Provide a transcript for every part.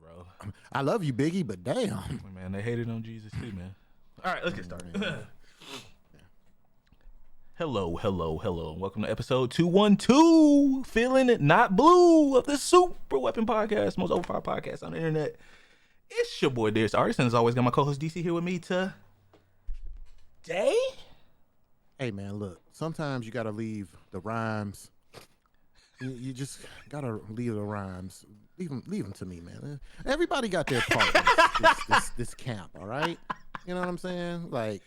bro. I love you, Biggie, but damn. Man, they hated on Jesus too, man. All right, let's get started. Hello, hello, hello, and welcome to episode 212, Feeling It Not Blue of the Super Weapon Podcast, most overpowered podcast on the internet. It's your boy, Dearest Artist, and as always, got my co-host DC here with me today. Hey, man, look. Sometimes you gotta leave the rhymes. You just gotta leave the rhymes. Leave them to me, man. Everybody got their part in this camp, all right? You know what I'm saying? Like,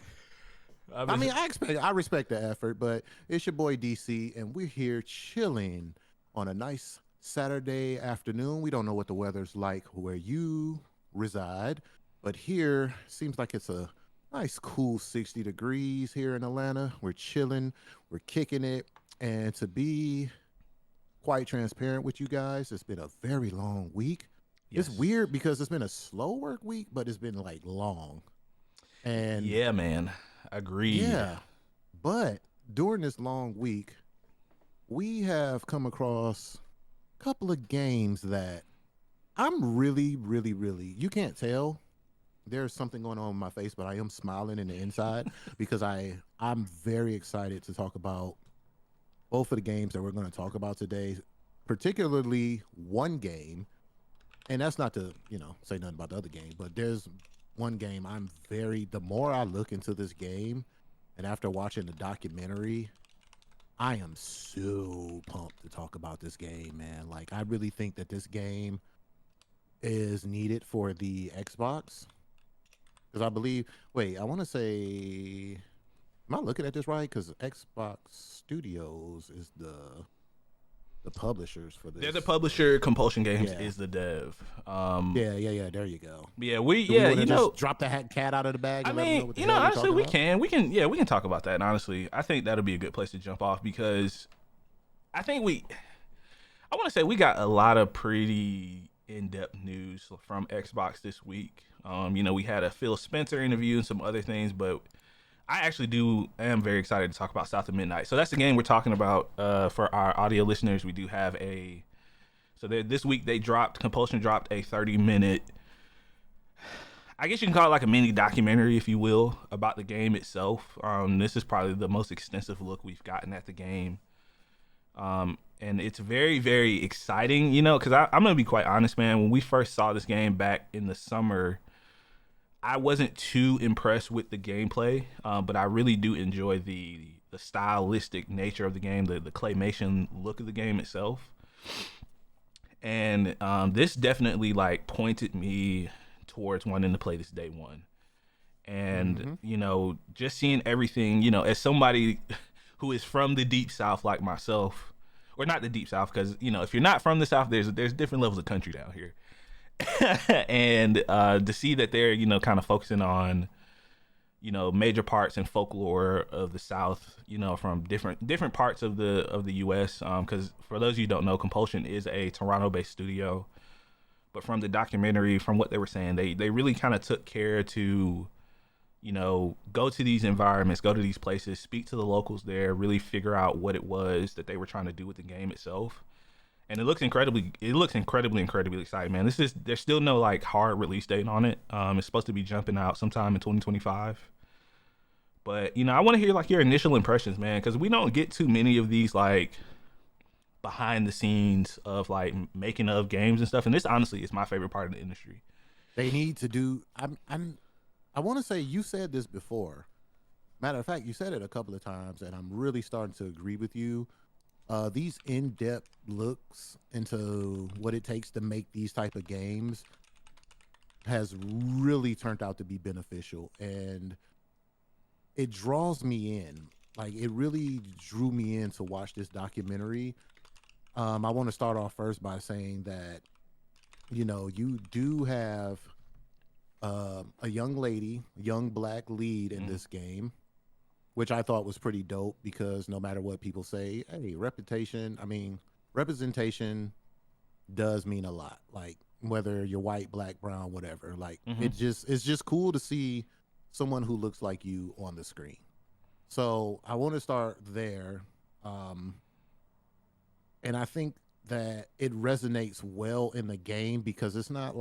I respect the effort, but it's your boy DC, and we're here chilling on a nice Saturday afternoon. We don't know what the weather's like where you reside, but here seems like it's a nice cool 60 degrees here in Atlanta. We're chilling, we're kicking it, and to be quite transparent with you guys, it's been a very long week. Yes. It's weird because it's been a slow work week, but it's been like long. And yeah, man. Agreed. yeah, but during this long week, we have come across a couple of games that I'm really, you can't tell. There's something going on in my face, but I am smiling in the inside because I'm very excited to talk about both of the games that we're going to talk about today, particularly one game. And that's not to, say nothing about the other game, but there's one game the more I look into this game and after watching the documentary, I am so pumped to talk about this game, man. Like, I really think that this game is needed for the Xbox. Because I believe, I want to say, am I looking at this right? Because Xbox Studios is the publishers for this. They're the publisher. Compulsion Games is the dev. Yeah. There you go. Yeah, just drop the cat out of the bag. I mean, honestly, we can talk about that. And honestly, I think that'll be a good place to jump off because I want to say we got a lot of pretty in-depth news from Xbox this week. We had a Phil Spencer interview and some other things, but I am very excited to talk about South of Midnight. So that's the game we're talking about. For our audio listeners, we do have this week Compulsion dropped a 30-minute, I guess you can call it like a mini documentary, if you will, about the game itself. This is probably the most extensive look we've gotten at the game. And it's very, very exciting, because I'm going to be quite honest, man. When we first saw this game back in the summer, I wasn't too impressed with the gameplay, but I really do enjoy the stylistic nature of the game, the claymation look of the game itself. And this definitely pointed me towards wanting to play this day one. And, just seeing everything, as somebody who is from the Deep South like myself, or not the Deep South, because, if you're not from the South, there's different levels of country down here. And to see that they're kind of focusing on major parts and folklore of the South, from different parts of the U.S. Because for those of you who don't know, Compulsion is a Toronto-based studio, but from the documentary, from what they were saying, they really kind of took care to go to these environments, go to these places, speak to the locals there, really figure out what it was that they were trying to do with the game itself. And it looks incredibly exciting, man. There's still no hard release date on it. It's supposed to be jumping out sometime in 2025. But, I want to hear your initial impressions, man, because we don't get too many of these behind the scenes of making of games and stuff. And this honestly is my favorite part of the industry. They need to do, I want to say you said this before. Matter of fact, you said it a couple of times, and I'm really starting to agree with you. These in-depth looks into what it takes to make these type of games has really turned out to be beneficial, and it draws me in. It really drew me in to watch this documentary. I want to start off first by saying that, you do have a young black lead in this game, which I thought was pretty dope because no matter what people say, hey, representation does mean a lot. Whether you're white, black, brown, whatever. It's just cool to see someone who looks like you on the screen. So I want to start there. And I think that it resonates well in the game because it's not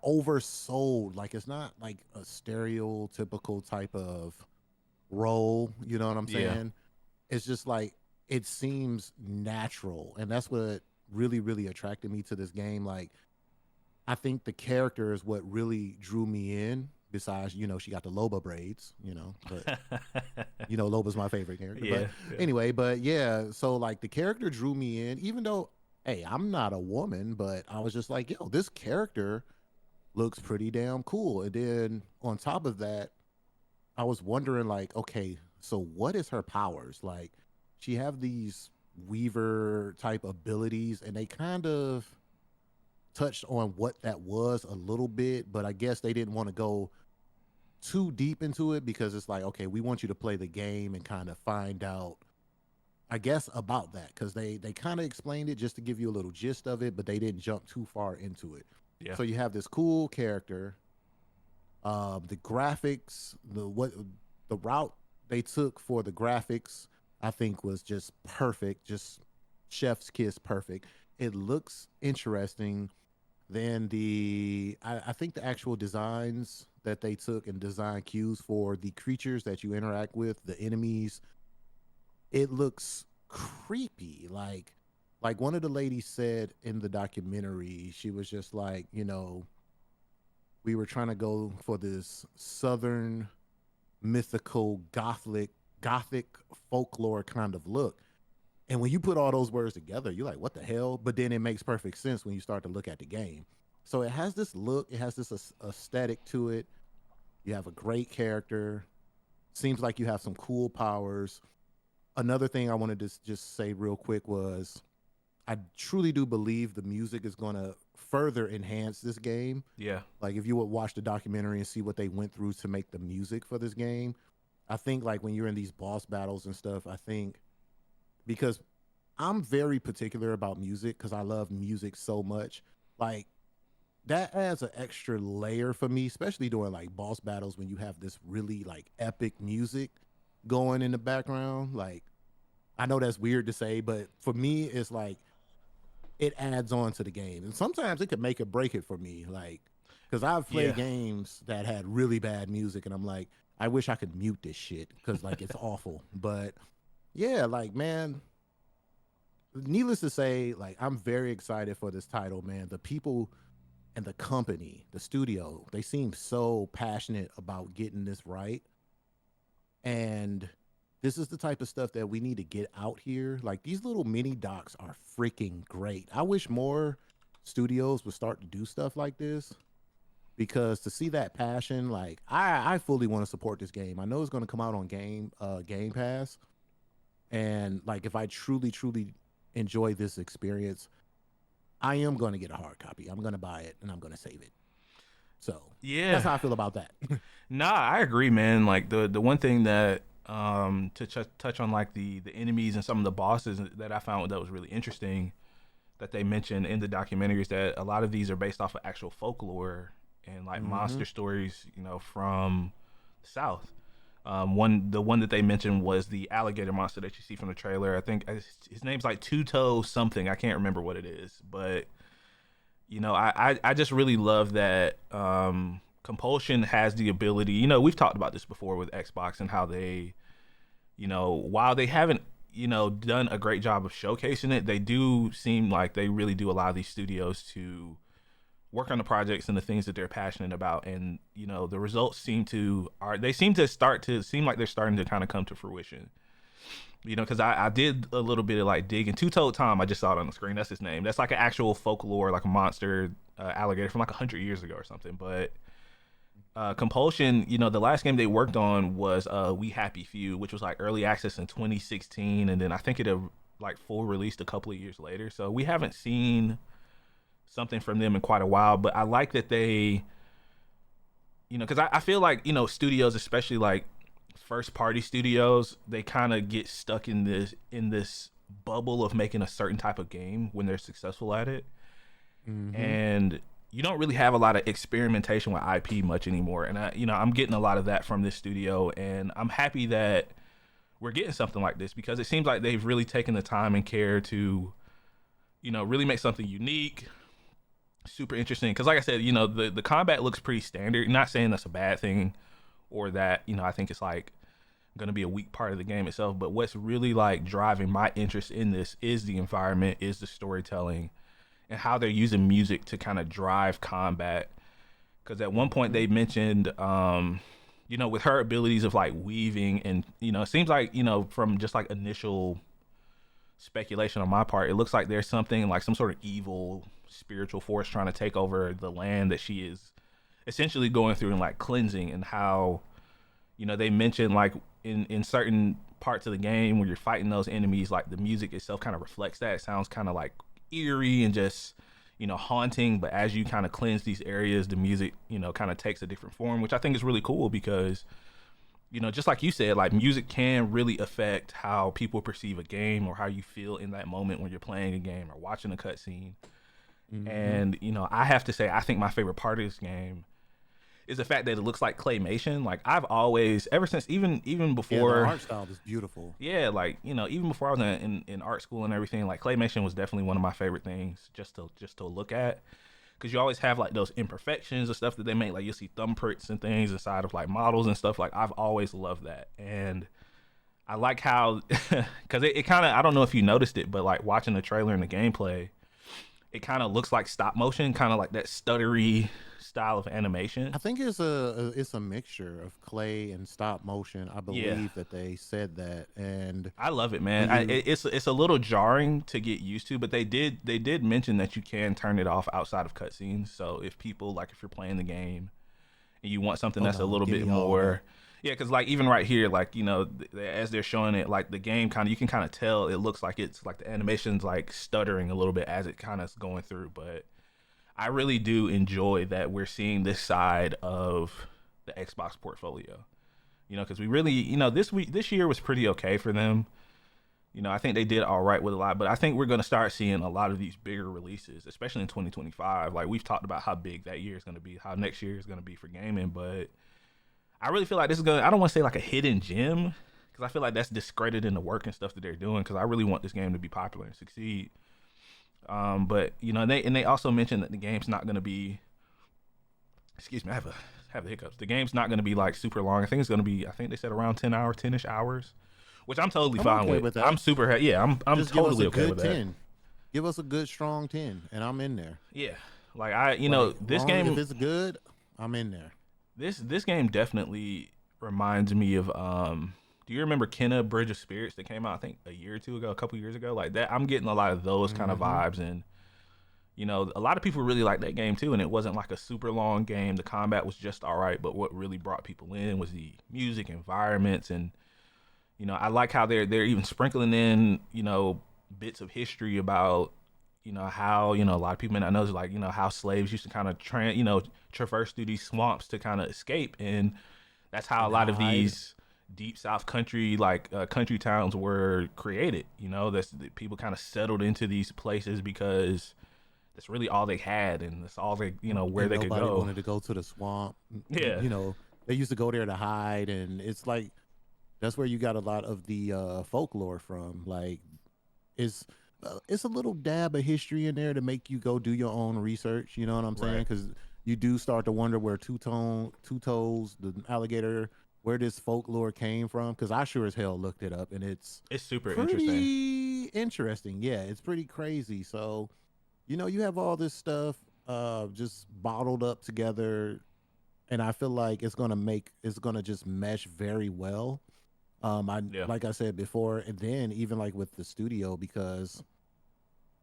oversold. Like it's not like a stereotypical type of role. You know what I'm Yeah. saying? It's just like it seems natural, and that's what really really attracted me to this game. Like I think the character is what really drew me in. Besides, she got the Loba braids, but Loba's my favorite character. But Yeah. Yeah. anyway, but yeah, so like the character drew me in, even though, hey, I'm not a woman, but I was just like, yo, this character looks pretty damn cool. And then on top of that, I was wondering, like, okay, so what is her powers? Like, she have these weaver type abilities, and they kind of touched on what that was a little bit, but I guess they didn't want to go too deep into it because it's like, okay, we want you to play the game and kind of find out, I guess, about that because they kind of explained it just to give you a little gist of it, but they didn't jump too far into it. Yeah. So you have this cool character. The graphics, the route they took for the graphics, I think was just perfect, just chef's kiss perfect. It looks interesting. Then I think the actual designs that they took and design cues for the creatures that you interact with, the enemies, it looks creepy. Like one of the ladies said in the documentary, she was just like, we were trying to go for this southern mythical gothic folklore kind of look. And when you put all those words together, you're like, what the hell? But then it makes perfect sense when you start to look at the game. So it has this look, it has this aesthetic to it. You have a great character. Seems like you have some cool powers. Another thing I wanted to just say real quick was I truly do believe the music is going to further enhance this game. Yeah. Like if you would watch the documentary and see what they went through to make the music for this game, I think like when you're in these boss battles and stuff, I think because I'm very particular about music because I love music so much. Like that adds an extra layer for me, especially during like boss battles when you have this really like epic music going in the background. Like I know that's weird to say, but for me, it's like it adds on to the game, and sometimes it could make it break it for me. Like because I've played Yeah. games that had really bad music, and I'm like, I wish I could mute this shit because like it's awful. But yeah, like man, needless to say, like I'm very excited for this title, man. The people and the company, the studio, they seem so passionate about getting this right. And this is the type of stuff that we need to get out here. Like these little mini docs are freaking great. I wish more studios would start to do stuff like this because to see that passion, like I fully want to support this game. I know it's going to come out on Game Pass, and like if I truly truly enjoy this experience, I am going to get a hard copy. I'm going to buy it and I'm going to save it. So that's Yeah. how I feel about that. Nah, I agree, man. Like the one thing that to touch on like the enemies and some of the bosses that I found that was really interesting that they mentioned in the documentary is that a lot of these are based off of actual folklore and like Mm-hmm. monster stories, from the South. The one that they mentioned was the alligator monster that you see from the trailer. I think his name's like Two Toe something. I can't remember what it is, but I just really love that Compulsion has the ability. We've talked about this before with Xbox and how they, while they haven't, done a great job of showcasing it, they do seem like they really do allow these studios to work on the projects and the things that they're passionate about, and the results seem to start to seem like they're starting to kind of come to fruition. Because I did a little bit of like digging. Two-Toed Tom, I just saw it on the screen. That's his name. That's like an actual folklore, like a monster alligator from like 100 years ago or something. But Compulsion, the last game they worked on was We Happy Few, which was like early access in 2016, and then I think it like full released a couple of years later. So we haven't seen something from them in quite a while. But I like that they, because I feel like studios, especially like first party studios, they kind of get stuck in this bubble of making a certain type of game when they're successful at it, Mm-hmm. and you don't really have a lot of experimentation with IP much anymore. And I'm getting a lot of that from this studio, and I'm happy that we're getting something like this, because it seems like they've really taken the time and care to, really make something unique, super interesting. Because like I said, the combat looks pretty standard. Not saying that's a bad thing, or that I think it's like going to be a weak part of the game itself. But what's really like driving my interest in this is the environment, is the storytelling, and how they're using music to kind of drive combat. Because at one point they mentioned, with her abilities of like weaving, and it seems like from just like initial speculation on my part, it looks like there's something like some sort of evil spiritual force trying to take over the land that she is essentially going through and like cleansing. And how they mentioned like in certain parts of the game where you're fighting those enemies, like the music itself kind of reflects that. It sounds kind of like eerie and just haunting, but as you kind of cleanse these areas, the music kind of takes a different form, which I think is really cool. Because just like you said, like music can really affect how people perceive a game, or how you feel in that moment when you're playing a game or watching a cutscene. And I have to say, I think my favorite part of this game is the fact that it looks like claymation. Like I've always, ever since even before, the art style is beautiful. Yeah, like even before I was in art school and everything, like claymation was definitely one of my favorite things just to look at. Because you always have like those imperfections and stuff that they make, like you'll see thumbprints and things inside of like models and stuff. Like I've always loved that. And I like how, because it kind of, I don't know if you noticed it, but like watching the trailer and the gameplay, it kind of looks like stop motion, kind of like that stuttery style of animation. I think it's a mixture of clay and stop motion. I believe that they said that, and I love it, man. It's a little jarring to get used to, but they did mention that you can turn it off outside of cutscenes. So if people like, if you're playing the game and you want something that's a little bit more, yeah, because like even right here, like as they're showing it, like the game kind of, you can kind of tell it looks like it's like the animation's like stuttering a little bit as it kind of is going through. But I really do enjoy that we're seeing this side of the Xbox portfolio, because we really, this year was pretty okay for them. I think they did all right with a lot, but I think we're going to start seeing a lot of these bigger releases, especially in 2025. Like we've talked about how big that year is going to be, how next year is going to be for gaming, but I really feel like this is going to, I don't want to say like a hidden gem, because I feel like that's discrediting the work and stuff that they're doing, because I really want this game to be popular and succeed. But they also mentioned that the game's not going to be, excuse me, I have the hiccups. The game's not going to be like super long. I think it's going to be, I think they said around 10-ish hours, which I'm totally fine okay with. that. I'm super, I'm Just totally give us a okay good with 10. Give us a good strong 10, and I'm in there. that. Yeah, like this game, if it's good, I'm in there. This game definitely reminds me of do you remember Kenna Bridge of Spirits that came out, I think a year or two ago, a couple years ago? Like that, I'm getting a lot of those kind of vibes. And a lot of people really like that game too, and it wasn't like a super long game. The combat was just all right, but what really brought people in was the music, environments, and I like how they're even sprinkling in bits of history about how a lot of people may not know, like how slaves used to kind of traverse through these swamps to kind of escape. And that's how a lot of these deep south country, like country towns, were created. That's, people kind of settled into these places because that's really all they had, and that's all they where And they could nobody go. wanted to go to the swamp. Yeah. They used to go there to hide, and it's like that's where you got a lot of the folklore from. Like it's a little dab of history in there to make you go do your own research. You know what I'm saying? Right. Because you do start to wonder where Two Toes, the alligator, where this folklore came from. Because I sure as hell looked it up, and it's super pretty interesting. Yeah, it's pretty crazy. So, you have all this stuff just bottled up together, and I feel like it's gonna just mesh very well. Like I said before, and then even like with the studio, because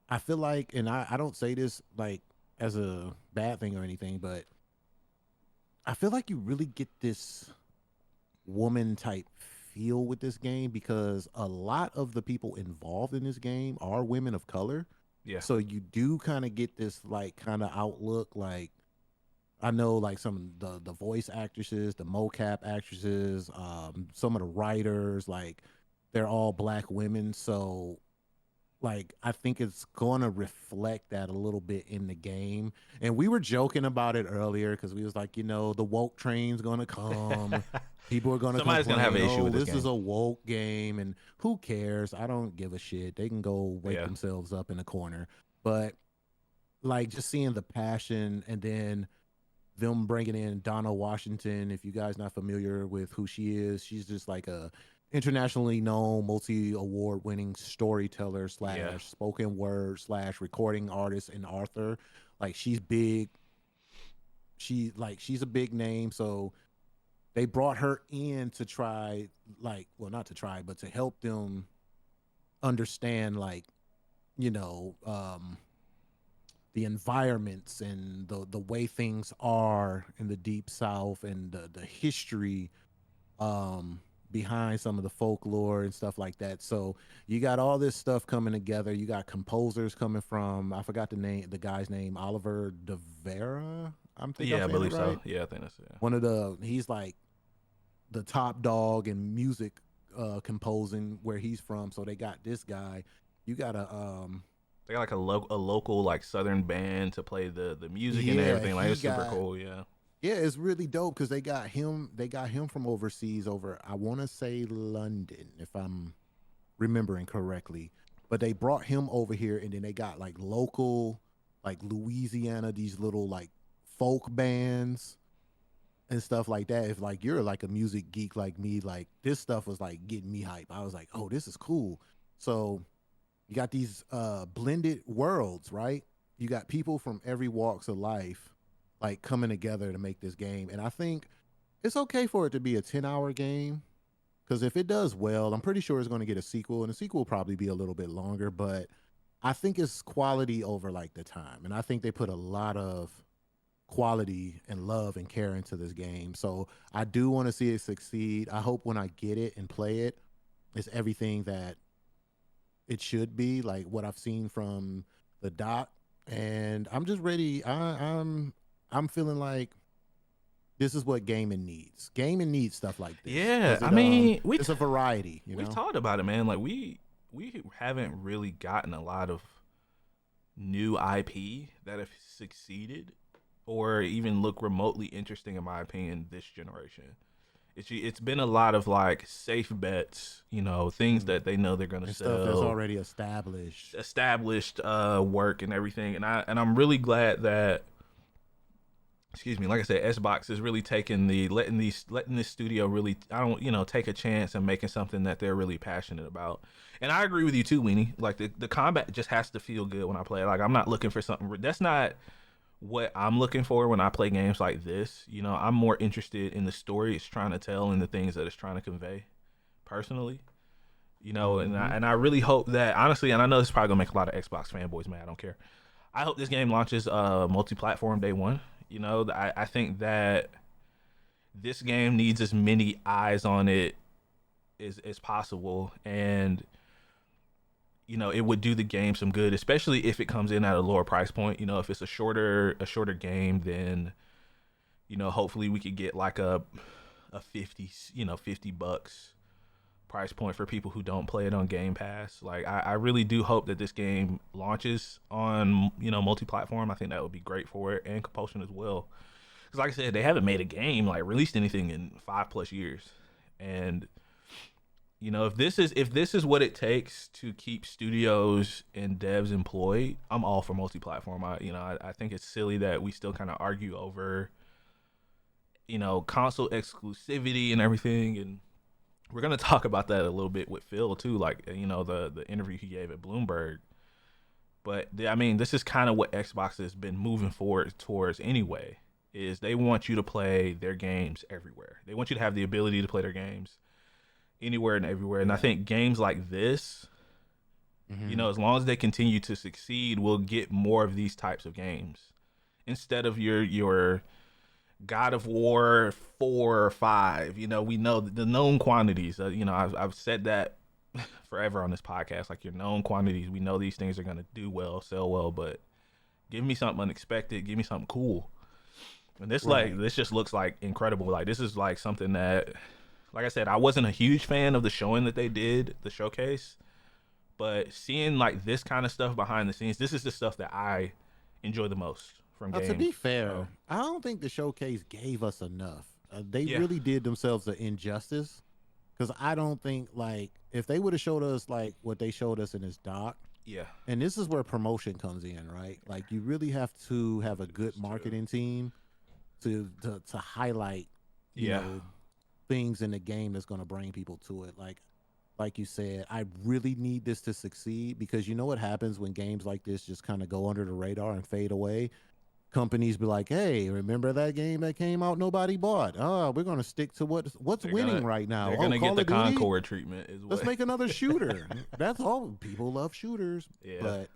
I feel like, and I don't say this like as a bad thing or anything, but I feel like you really get this woman type feel with this game, because a lot of the people involved in this game are women of color. Yeah. So you do kind of get this like kind of outlook. Like I know like some of the voice actresses, the mocap actresses, some of the writers, like they're all black women. So like I think it's gonna reflect that a little bit in the game. And we were joking about it earlier because we was like, the woke train's gonna come. People are gonna Somebody's gonna have complain, an issue oh, with this this is game. a woke game, and who cares? I don't give a shit. They can go wake Yeah. themselves up in a corner. But like just seeing the passion, and then them bringing in Donna Washington. If you guys not familiar with who she is, she's just like a internationally known, multi-award winning storyteller Yeah. slash spoken word slash recording artist and author. Like she's big. She's a big name. So they brought her in to try, like, well, not to try, but to help them understand, like, you know, the environments and the way things are in the deep south, and the history um behind some of the folklore and stuff like that. So you got all this stuff coming together. You got composers coming from, I forgot the guy's name, Oliver De Vera. I'm Yeah, I saying it believe so. right. Yeah, I think that's it. One of the he's like the top dog in music composing where he's from. So they got this guy. You got a They got like a local like southern band to play the music and yeah, everything. Like he it's super got cool. Yeah. yeah, it's really dope because they got him from overseas, over, I want to say London, if I'm remembering correctly. But they brought him over here, and then they got like local, like Louisiana, these little like folk bands and stuff like that. If like you're like a music geek like me, like this stuff was like getting me hype. I was like, oh, this is cool. So you got these blended worlds, right? You got people from every walks of life like coming together to make this game. And I think it's okay for it to be a 10-hour game, because if it does well, I'm pretty sure it's going to get a sequel, and the sequel will probably be a little bit longer, but I think it's quality over like the time. And I think they put a lot of quality and love and care into this game. So I do want to see it succeed. I hope when I get it and play it, it's everything that it should be, like what I've seen from the doc. And I'm just ready. I'm feeling like this is what gaming needs. Gaming needs stuff like this Yeah, because I mean, it's a variety, we've talked about it, man. Like we haven't really gotten a lot of new IP that have succeeded or even look remotely interesting, in my opinion, this generation. It's been a lot of like safe bets, things that they know they're gonna and sell, stuff that's already established work and everything. And I'm really glad that, excuse me, like I said, Xbox is really taking letting this studio really, I don't, take a chance and making something that they're really passionate about. And I agree with you too, Weenie. Like the combat just has to feel good when I play. Like I'm not looking for something. That's not what I'm looking for when I play games like this. I'm more interested in the story it's trying to tell and the things that it's trying to convey, personally. Mm-hmm. And I really hope that, honestly, and I know this is probably gonna make a lot of Xbox fanboys mad. I don't care. I hope this game launches multi-platform day one. I think that this game needs as many eyes on it as possible, and it would do the game some good, especially if it comes in at a lower price point. If it's a shorter game, then hopefully we could get like a 50 $50 price point for people who don't play it on Game Pass. Like I really do hope that this game launches on multi-platform. I think that would be great for it, and Compulsion as well. Because like I said, they haven't made a game, like released anything in 5+ years, and if this is what it takes to keep studios and devs employed, I'm all for multi-platform. I think it's silly that we still kind of argue over console exclusivity and everything, and we're gonna talk about that a little bit with Phil too, like the interview he gave at Bloomberg. But I mean, this is kind of what Xbox has been moving forward towards anyway. Is they want you to play their games everywhere. They want you to have the ability to play their games anywhere and everywhere. And I think games like this, as long as they continue to succeed, we'll get more of these types of games instead of your God of War 4 or 5. We know the known quantities. I've said that forever on this podcast. Like your known quantities, we know these things are gonna do well, sell well, but give me something unexpected. Give me something cool. And this just looks like incredible. Like this is like something that, like I said, I wasn't a huge fan of the showing that they did, the showcase, but seeing like this kind of stuff behind the scenes, this is the stuff that I enjoy the most from games. To be fair, So, I don't think the showcase gave us enough. They Yeah. really did themselves an injustice because I don't think like if they would have showed us like what they showed us in this doc, Yeah. and this is where promotion comes in, right? Like you really have to have a good It's true. marketing team to highlight, you Yeah. know, things in the game that's going to bring people to it. Like you said, I really need this to succeed because you know what happens when games like this just kind of go under the radar and fade away. Companies be like, "Hey, remember that game that came out nobody bought? Oh, we're going to stick to what's They're winning gonna right now. they're Oh, gonna get Call the of Duty. Concord treatment is Let's what. make another shooter." That's all. People love shooters, Yeah. but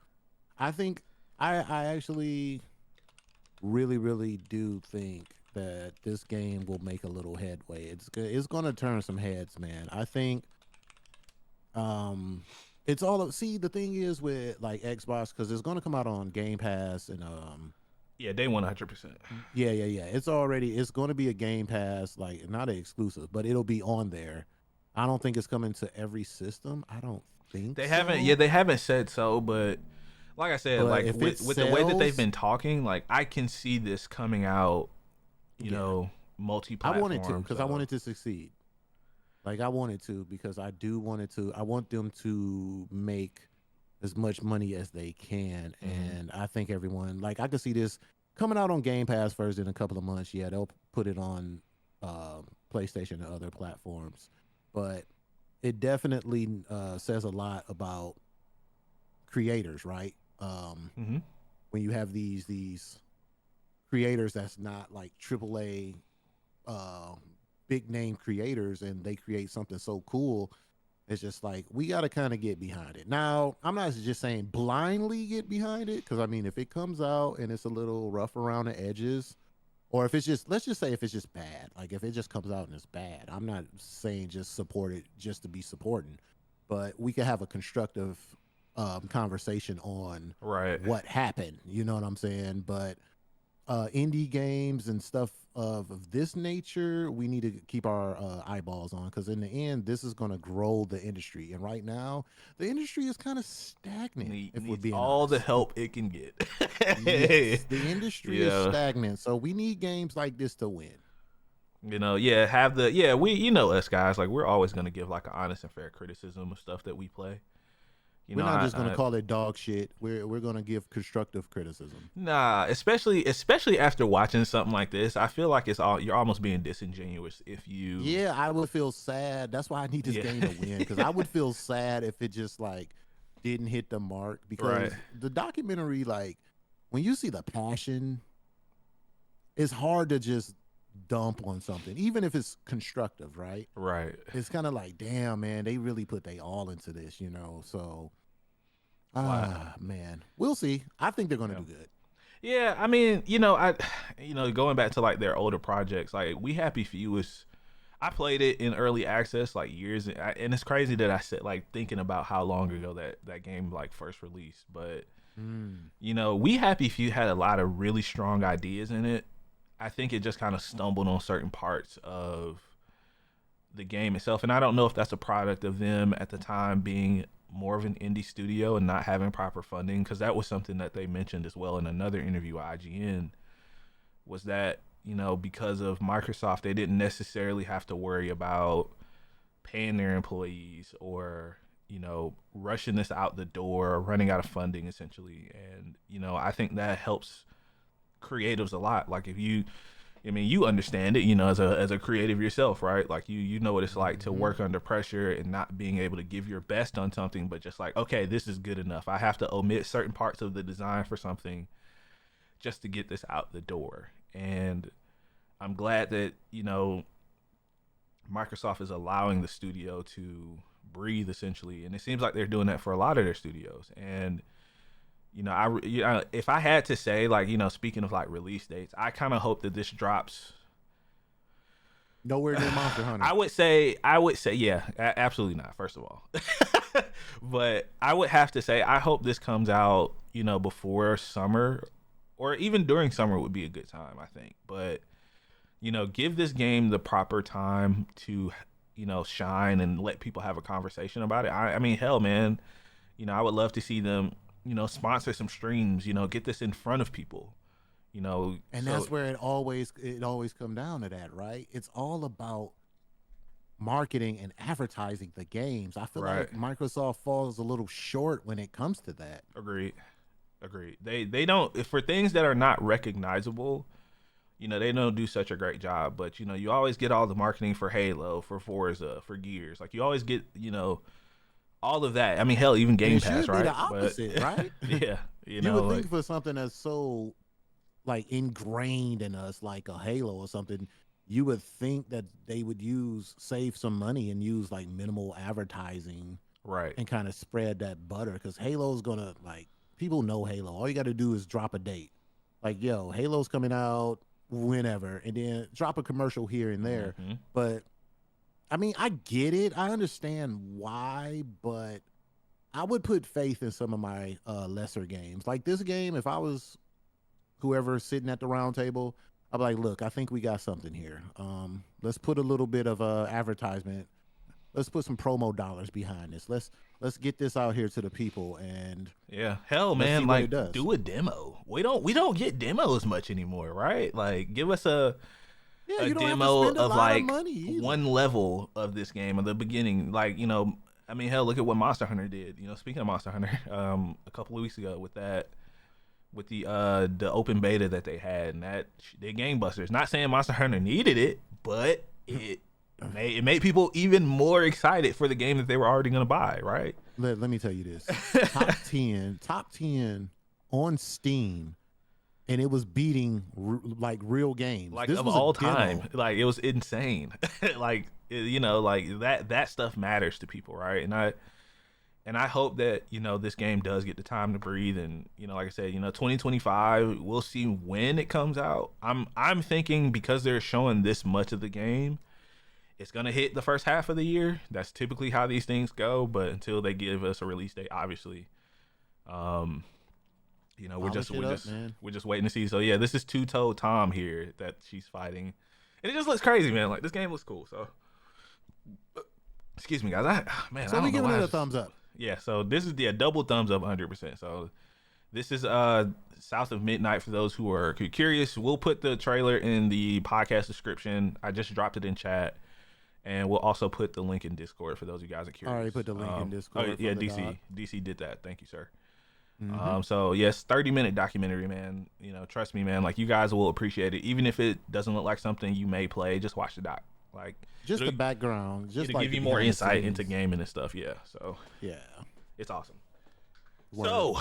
I think I actually really do think that this game will make a little headway. It's going to turn some heads, man. I think um it's all see the thing is with like Xbox cuz it's going to come out on Game Pass and Yeah, they 100%. yeah. It's going to be a Game Pass like not an exclusive, but it'll be on there. I don't think it's coming to every system. I don't think They haven't. Yeah, so. they haven't said so, but like I said, But like if it with the way that they've sells, been talking, like I can see this coming out, yeah. I want it to multi-platform. because I want So it to succeed. Like I wanted to because I do want it to. I want them to make as much money as they can, mhm. and I think everyone like I could see this coming out on Game Pass first in a couple of months. Yeah, they'll put it on PlayStation and other platforms, but it definitely says a lot about creators, right? Mhm. When you have these creators that's not like AAA uh, big name creators and they create something so cool. It's just like we got to kind of get behind it. Now, I'm not just saying blindly get behind it because I mean, if it comes out and it's a little rough around the edges, or if it's just let's just say if it's just bad, like if it just comes out and it's bad, I'm not saying just support it just to be supporting, but we could have a constructive conversation on Right. what happened. You know what I'm saying? But indie games and stuff of this nature, we need to keep our eyeballs on because in the end, this is going to grow the industry. And right now, the industry is kind of stagnant, if we're Needs being all the honest. help it can get. Yes, the industry is Yeah. stagnant, so we need games like this to win. Yeah, have the yeah, we us guys, like we're always gonna give like an honest and fair criticism of stuff that we play. We're not just going to I call it dog shit. We're going to give constructive criticism. nah, especially after watching something like this, I feel like you're almost being disingenuous if you Yeah, I would feel sad. That's why I need this yeah. game to win because I would feel sad if it just like didn't hit the mark Right. because the documentary, like when you see the passion, it's hard to just dump on something, even if it's constructive, right? Right. It's kind of like, damn, man, they really put they all into this, you know. So, Why? man, we'll see. I think they're gonna Yeah. do good. Yeah, I mean, going back to like their older projects, like We Happy Few was I played it in early access like years, and it's crazy that I said like thinking about how long ago that game like first released. But Mm. We Happy Few had a lot of really strong ideas in it. I think it just kind of stumbled on certain parts of the game itself, and I don't know if that's a product of them at the time being more of an indie studio and not having proper funding, because that was something that they mentioned as well in another interview with IGN, was that because of Microsoft, they didn't necessarily have to worry about paying their employees or rushing this out the door or running out of funding essentially. And I think that helps creatives a lot. Like if you I mean, you understand it, as a creative yourself, right? Like you know what it's like to Hmm. work under pressure and not being able to give your best on something, but just like, okay, this is good enough. I have to omit certain parts of the design for something just to get this out the door. And I'm glad that, Microsoft is allowing the studio to breathe essentially, and it seems like they're doing that for a lot of their studios. And if I had to say, like, speaking of like release dates, I kind of hope that this drops. Nowhere near Monster Hunter. I would say, yeah, absolutely not. First of all, but I would have to say, I hope this comes out, before summer, or even during summer would be a good time, I think. But give this game the proper time to, shine and let people have a conversation about it. I mean, hell, man, I would love to see them, sponsor some streams, get this in front of people, You know, And so that's where it always come down to that, right? It's all about marketing and advertising the games. I feel right. like Microsoft falls a little short when it comes to that. Agreed. Agreed. They don't for things that are not recognizable. They don't do such a great job. But you always get all the marketing for Halo, for Forza, for Gears. Like you always get all of that. I mean, hell, even And Game it Pass, should be the right? But opposite, right? yeah, You would like think for something that's so like ingrained in us, like a Halo or something, you would think that they would save some money and use like minimal advertising right, and kind of spread that butter because Halo's gonna like people know Halo. All you got to do is drop a date, like yo, Halo's coming out whenever, and then drop a commercial here and there. hmm But I mean, I get it. I understand why, but I would put faith in some of my lesser games. Like this game, if I was whoever sitting at the round table, I'd be like, look, I think we got something here. Let's put a little bit of advertisement. Let's put some promo dollars behind this. Let's get this out here to the people and yeah. Hell, let's see man, what like it does. do a demo. We don't get demos much anymore, right? Like give us Yeah, a you don't have to demo spend a of lot of like money either. one level of this game at the beginning. Like I mean, hell, look at what Monster Hunter did. Speaking of Monster Hunter, a couple of weeks ago with the open beta that they had, and that they gangbusters. Not saying Monster Hunter needed it, but it made people even more excited for the game that they were already going to buy, right? Let me tell you this: top ten on Steam, and it was beating like real games. Like This of was a all demo. time, like it was insane. Like like that stuff matters to people, right? And I hope that this game does get the time to breathe, and like I said, 2025, we'll see when it comes out. I'm thinking because they're showing this much of the game, it's gonna hit the first half of the year. That's typically how these things go. But until they give us a release date, obviously, we're Polish it up, man. we're just waiting to see. So yeah, this is Two-Toe Tom here that she's fighting, and it just looks crazy, man. Like this game looks cool. So, excuse me, guys. I So don't we know giving why it I a just- thumbs up. Yeah, so this is the double thumbs up, 100%. So this is South of Midnight for those who are curious. We'll put the trailer in the podcast description. I just dropped it in chat, and we'll also put the link in Discord for those of you guys are curious. Already put the link in Discord. Oh, yeah, for the DC did that. Thank you, sir. Mhm. So yes, 30-minute documentary, man. Trust me, man. Like you guys will appreciate it, even if it doesn't look like something you may play. Just watch the doc. Like Just it'll- the background, just it'll like give the you more behind the insight into scenes. gaming and stuff. Yeah, so Yeah. it's awesome. Word. So,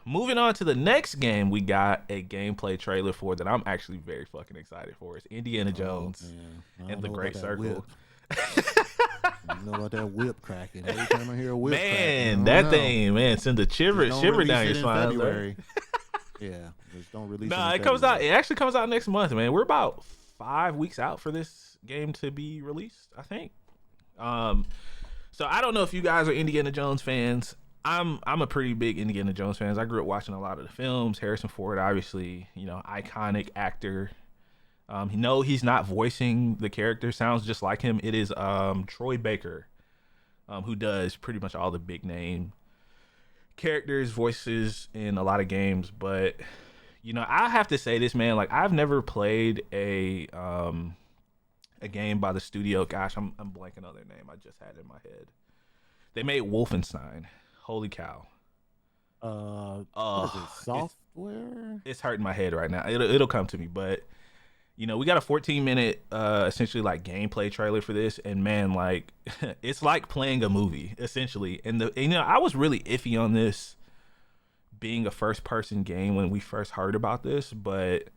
moving on to the next game, we got a gameplay trailer for that I'm actually very fucking excited for. It's Indiana Jones man. I and don't the know Great about that Circle. You know about that whip cracking? Every time I hear a whip Man, cracking, I that don't know. thing, man, send a Just shiver don't down release your it in spine. February. Yeah, just don't release it. Nah, in it comes out. February. It actually comes out next month, man. We're about 5 weeks out for this game to be released, I think. So I don't know if you guys are Indiana Jones fans. I'm a pretty big Indiana Jones fan. I grew up watching a lot of the films. Harrison Ford, obviously, iconic actor. No, he's not voicing the character. Sounds just like him. It is Troy Baker, who does pretty much all the big name characters, voices in a lot of games. But I have to say this, man. Like I've never played a game by the studio. Gosh, I'm blanking on their name. I just had it in my head. They made Wolfenstein. Holy cow. What is it? Software? It's hurting my head right now. It'll come to me, but we got a 14-minute essentially like gameplay trailer for this, and man, like it's like playing a movie essentially. And I was really iffy on this being a first-person game when we first heard about this, but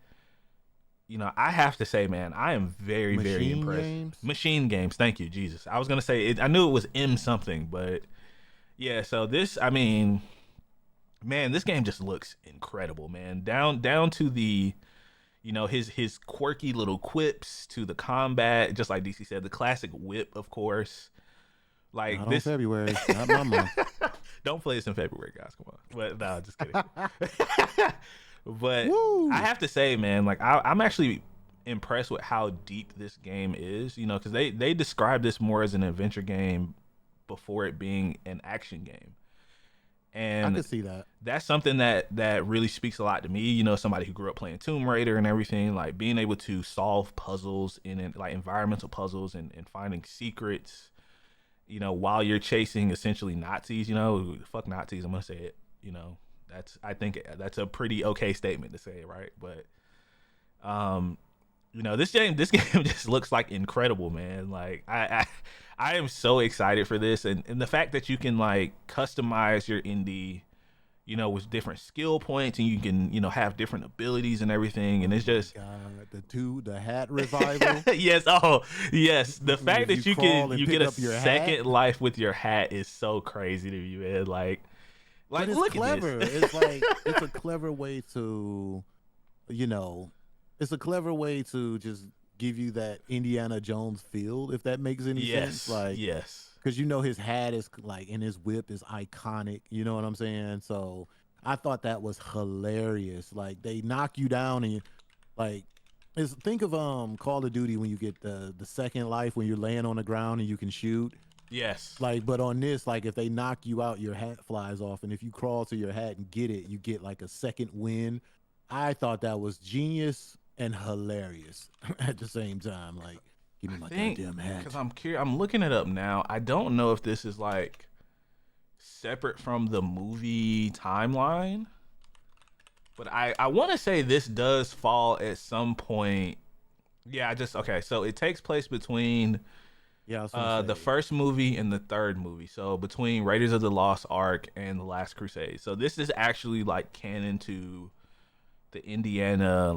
I have to say, man, I am very, very Machine impressed. games? Machine games. Thank you, Jesus. I was gonna say it. I knew it was M something, but yeah. So this, I mean, man, this game just looks incredible, man. Down to the, his quirky little quips, to the combat, just like DC said, the classic whip, of course. Like Not this in February. Not my month. Don't play this in February, guys. Come on. But no, just kidding. But Woo! I have to say, man, like I'm actually impressed with how deep this game is. Because they describe this more as an adventure game before it being an action game. I And could see that. that's something that really speaks a lot to me. Somebody who grew up playing Tomb Raider and everything, like being able to solve puzzles in like environmental puzzles and finding secrets, while you're chasing essentially Nazis. Fuck Nazis. I'm gonna say it. I think that's a pretty okay statement to say, right? But this game just looks like incredible, man. Like I am so excited for this, and the fact that you can like customize your indie, with different skill points, and you can have different abilities and everything, and it's just God, the hat revival. yes, oh yes, the fact If that you crawl and you pick get a up your second hat. life with your hat is so crazy to me, man. Like But it's look clever. at this. It's like it's a clever way to, you know, it's a clever way to just give you that Indiana Jones feel, if that makes any sense. Yes, Like, yes. because his hat is like, and his whip is iconic. You know what I'm saying? So I thought that was hilarious. Like they knock you down and like, think of Call of Duty when you get the second life when you're laying on the ground and you can shoot. Yes. Like, but on this, like, if they knock you out, your hat flies off, and if you crawl to your hat and get it, you get like a second win. I thought that was genius and hilarious at the same time. Like, give me my Think goddamn hat. because I'm curious. I'm looking it up now. I don't know if this is like separate from the movie timeline, but I want to say this does fall at some point. Yeah, I just okay. So it takes place between Yeah, I was gonna the say. first movie and the third movie. So between Raiders of the Lost Ark and The Last Crusade. So this is actually like canon to the Indiana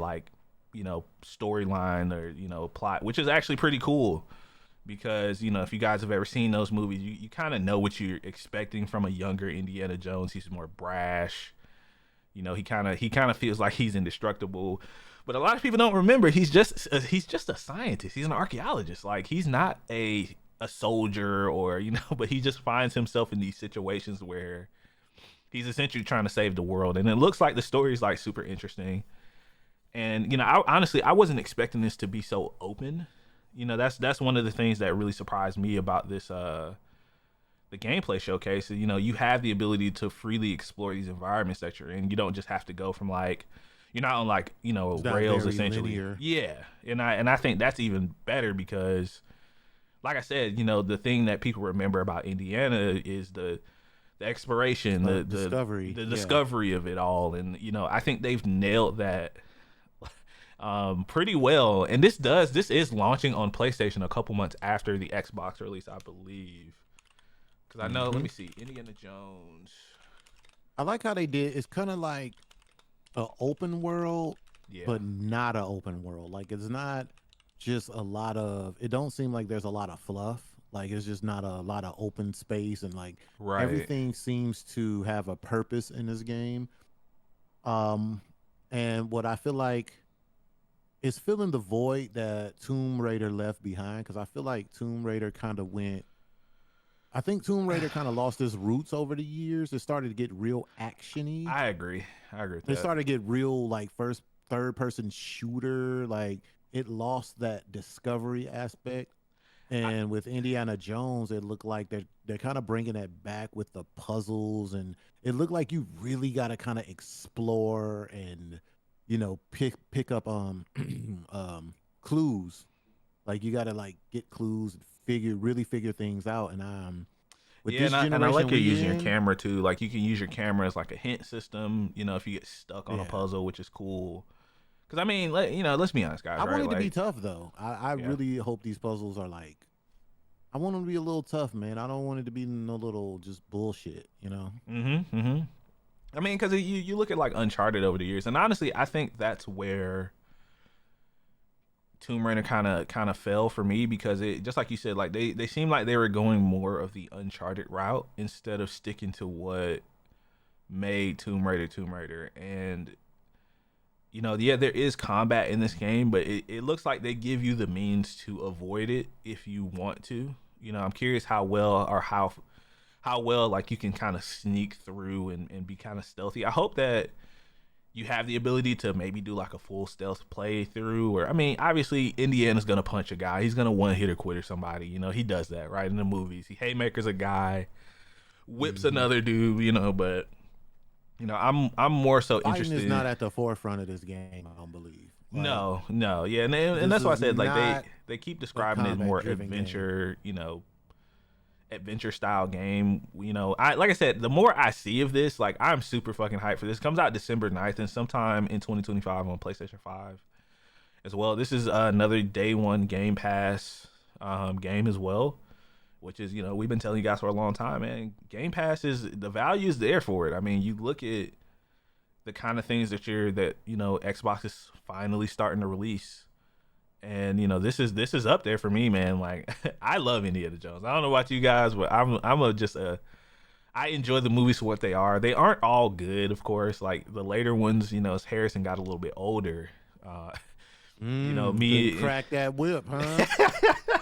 storyline or plot, which is actually pretty cool because if you guys have ever seen those movies, you kind of know what you're expecting from a younger Indiana Jones. He's more brash. He kind of feels like he's indestructible. But a lot of people don't remember he's just a scientist. He's an archaeologist. Like he's not a soldier or but he just finds himself in these situations where he's essentially trying to save the world. And it looks like the story is like super interesting. And I wasn't expecting this to be so open. That's one of the things that really surprised me about this the gameplay showcase. You have the ability to freely explore these environments that you're in. You don't just have to go from like you're not on like It's not rails very essentially. linear. Yeah, and I think that's even better because, like I said, the thing that people remember about Indiana is the exploration, the discovery. the Yeah. discovery of it all, and I think they've nailed that pretty well. And this is launching on PlayStation a couple months after the Xbox release, I believe. Because I know, let me see, Indiana Jones. I like how they did. It's kind of like an open world, Yeah. but not an open world. Like it's not just a lot of. It don't seem like there's a lot of fluff. Like it's just not a lot of open space and like Right. everything seems to have a purpose in this game. And what I feel like is filling the void that Tomb Raider left behind because I feel like Tomb Raider kind of went. I think Tomb Raider kind of lost its roots over the years. It started to get real actiony. I agree with It that. started to get real like third person shooter. Like it lost that discovery aspect. And with Indiana Jones, it looked like they're kind of bringing that back with the puzzles, and it looked like you really got to kind of explore and pick up clues. Like you got to like get clues, really figure things out. And with Yeah, this and I generation, like you we using your in, camera too. Like you can use your camera as like a hint system. If you get stuck on a Yeah. puzzle, which is cool. Because I mean, let's be honest, guys. I right? want it to be Like, tough though. I Yeah. really hope these puzzles are like. I want them to be a little tough, man. I don't want it to be no little just bullshit. I mean, because you look at like Uncharted over the years, and honestly, I think that's where Tomb Raider kind of fell for me because it just like you said, like they seemed like they were going more of the Uncharted route instead of sticking to what made Tomb Raider. And yeah, there is combat in this game, but it looks like they give you the means to avoid it if you want to. I'm curious how well or how well like you can kind of sneak through and be kind of stealthy. I hope that you have the ability to maybe do like a full stealth playthrough, or I mean, obviously Indiana's gonna punch a guy. He's gonna one hit or quit or somebody. He does that right in the movies. He haymakers a guy. whips another dude, but I'm more so Fighting is interested. not at the forefront of this game, I don't believe. Like, No, yeah, and this that's why I is said like not they keep a describing it combat more driven game. adventure style game. I like I said, the more I see of this, like I'm super fucking hyped for this. It comes out December 9th and sometime in 2025 on PlayStation 5 as well. This is another day one Game Pass game as well, which is we've been telling you guys for a long time, man. Game Pass is the value is there for it. I mean, you look at the kind of things that Xbox is finally starting to release. And this is up there for me, man. Like I love Indiana Jones. I don't know about you guys, but I enjoy the movies for what they are. They aren't all good, of course. Like the later ones, as Harrison got a little bit older, Couldn't crack that whip, huh?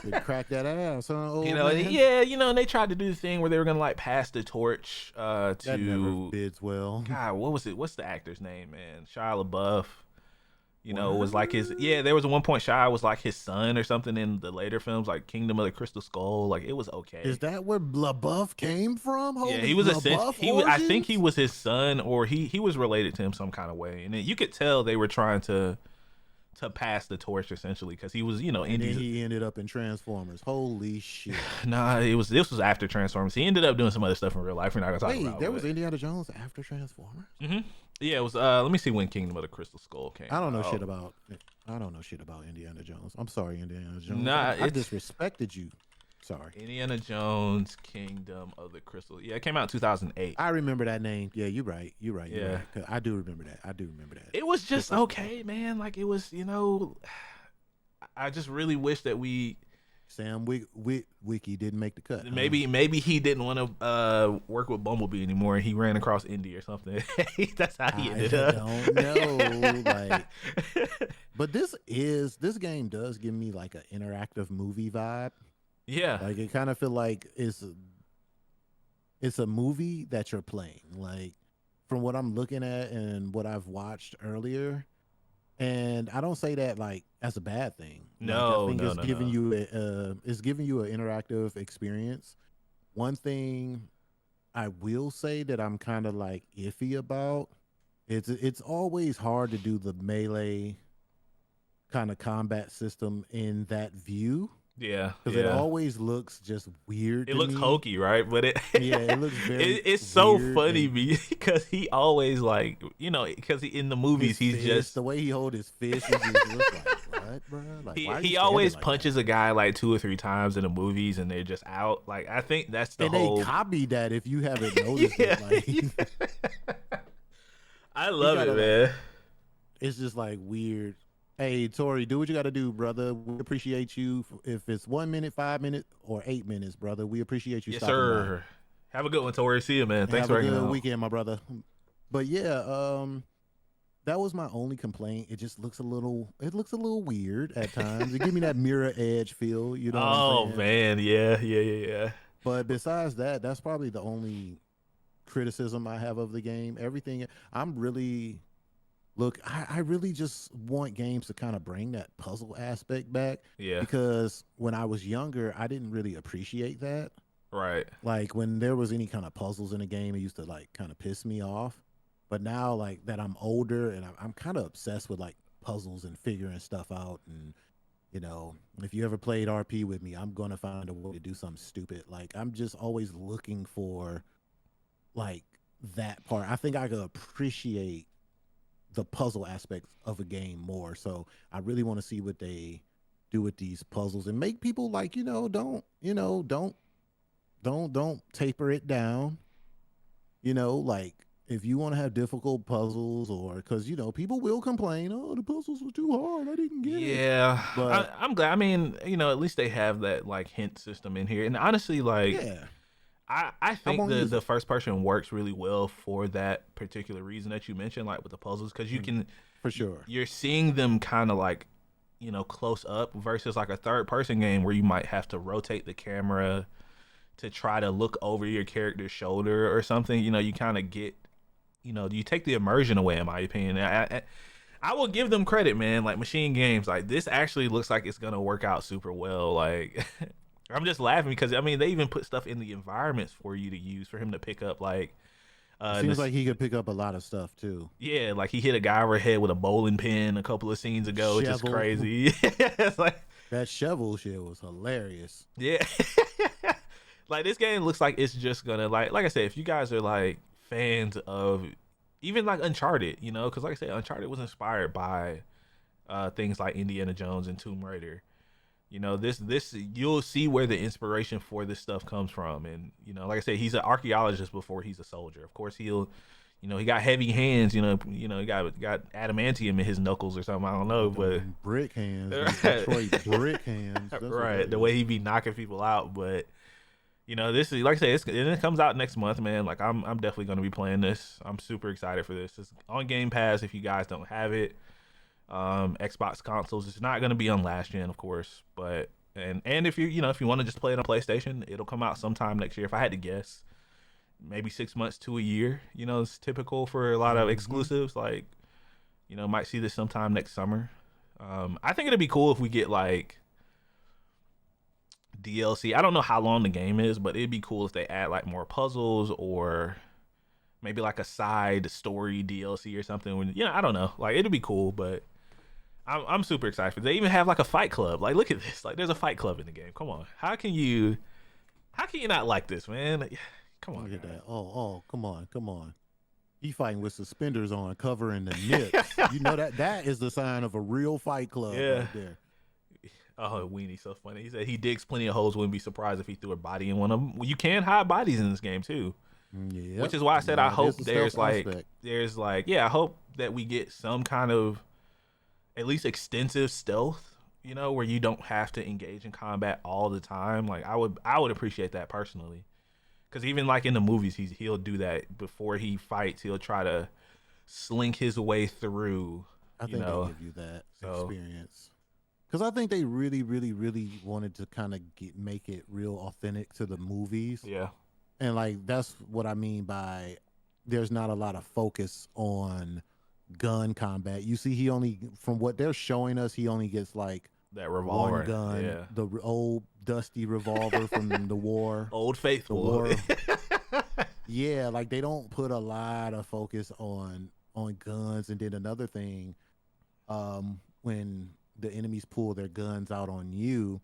Couldn't crack that ass, huh? Old man? yeah, and they tried to do the thing where they were gonna like pass the torch That never bids well. God, what was it? What's the actor's name, man? Shia LaBeouf. What? Was like there was at one point Shia was like his son or something in the later films, like Kingdom of the Crystal Skull. Like it was okay. Is that where LaBeouf came from? Holy Yeah, he was I think he origins? was his son, or he was related to him some kind of way. And then you could tell they were trying to pass the torch essentially because he was, And then he ended up in Transformers. Holy shit! Nah, this was after Transformers. He ended up doing some other stuff in real life. We're not gonna talk about. Wait, there was Indiana Jones after Transformers? Mm-hmm. Yeah, it was. Let me see when Kingdom of the Crystal Skull came. I don't know shit about. I don't know shit about Indiana Jones. I'm sorry, Indiana Jones. Nah, I disrespected you. Sorry. Indiana Jones, Kingdom of the Crystal. Yeah, it came out in 2008. I remember that name. Yeah, you're right. You're right. Yeah. You're right. 'Cause I do remember that. It was just okay, man. Like it was, I just really wish that Sam Wiki didn't make the cut. maybe he didn't want to work with Bumblebee anymore, and he ran across Indy or something. That's how he ended up. I don't know. But this game does give me like an interactive movie vibe. Yeah, Like it kind of feel like it's a movie that you're playing. Like from what I'm looking at and what I've watched earlier. And I don't say that like as a bad thing. No, I think no, it's no, giving no. it's giving you an interactive experience. One thing I will say that I'm kind of like iffy about, it's always hard to do the melee kind of combat system in that view. Yeah, Because it always looks just weird. It to looks me. hokey, right? But it looks very. It's so weird funny and because he always like because in the movies his he's fist, just the way he hold his fist. He just looks like what, bro? Like why are you he standing always like punches a guy like 2 or 3 times in the movies and they're just out. Like I think that's the and whole. they copied that if you haven't noticed Yeah, it. Like I love it, gotta, man. it's just like weird. Hey Tori, do what you got to do, brother. We appreciate you. If it's 1 minute, 5 minutes, or 8 minutes, brother, we appreciate you. Yes, stopping sir. Have a good one, Tori. See you, man. by. Thanks Have for a hanging good out. weekend, my brother. But yeah, that was my only complaint. It just looks a little. It looks a little weird at times. It gives me that Mirror Edge feel. You know. Oh what I'm saying? man, yeah. But besides that, that's probably the only criticism I have of the game. Everything I'm really look, I really just want games to kind of bring that puzzle aspect back Yeah, because when I was younger, I didn't really appreciate that. right. Like when there was any kind of puzzles in a game, it used to like kind of piss me off. But now, like that I'm older and I'm kind of obsessed with like puzzles and figuring stuff out. And if you ever played RP with me, I'm gonna find a way to do something stupid. Like I'm just always looking for like that part. I think I could appreciate the puzzle aspects of a game more. So I really want to see what they do with these puzzles and make people like, don't taper it down. Like if you want to have difficult puzzles or because people will complain, oh, the puzzles were too hard. I didn't get it. Yeah, But I'm glad. I mean, at least they have that like hint system in here. And honestly, like, yeah, I think won't use the it. first person works really well for that particular reason that you mentioned, like with the puzzles, because you can for sure. you're seeing them kind of like close up versus like a third person game where you might have to rotate the camera to try to look over your character's shoulder or something. You kind of get you take the immersion away, in my opinion. I will give them credit, man. Like Machine Games, like this actually looks like it's gonna work out super well. Like I'm just laughing because I mean they even put stuff in the environments for you to use for him to pick up like It seems this, like he could pick up a lot of stuff too. yeah, like he hit a guy over the head with a bowling pin a couple of scenes ago, which is Shovel. crazy. It's like That shovel shit was hilarious. yeah. Like this game looks like it's just gonna like I said, if you guys are like fans of even like Uncharted, you know, because like I said, Uncharted was inspired by things like Indiana Jones and Tomb Raider. You know, this you'll see where the inspiration for this stuff comes from, and you know, like I said, he's an archaeologist before he's a soldier. Of course, he'll, you know, he got heavy hands. He got adamantium in his knuckles or something. I don't know, but Them brick hands, them Detroit brick hands. That's right, the way he be knocking people out. But you know, this is like I said, it comes out next month, man. Like I'm definitely gonna be playing this. I'm super excited for this. It's on Game Pass if you guys don't have it. Xbox consoles. It's not going to be on last gen, of course, but and if if you want to just play it on PlayStation, it'll come out sometime next year. If I had to guess, maybe 6 months to a year. You know, it's typical for a lot of exclusives. Like, you know, might see this sometime next summer. I think it'd be cool if we get like DLC. I don't know how long the game is, but it'd be cool if they add like more puzzles or maybe like a side story DLC or something. When I don't know. Like it'd be cool, but I'm super excited for it. They even have like a fight club. Like, look at this. Like, there's a fight club in the game. Come on. How can you not like this, man? Like, come on. Look at that. Oh, come on. He fighting with suspenders on, covering the nips. You know that is the sign of a real fight club right there. Oh, Weenie's so funny. He said he digs plenty of holes. Wouldn't be surprised if he threw a body in one of them. Well, you can hide bodies in this game too. Yeah. Which is why I said I hope there's like I hope that we get some kind of at least extensive stealth, you know, where you don't have to engage in combat all the time. Like I would appreciate that personally, because even like in the movies, he'll do that before he fights. He'll try to slink his way through. I think they give you that experience, because I think they really, really, really wanted to kind of make it real authentic to the movies. Yeah, and like that's what I mean by there's not a lot of focus on gun combat. You see, he only, from what they're showing us, he only gets like that revolver, one gun, the old dusty revolver from the war, Old Faithful. The war. Yeah, like they don't put a lot of focus on guns. And then another thing, when the enemies pull their guns out on you,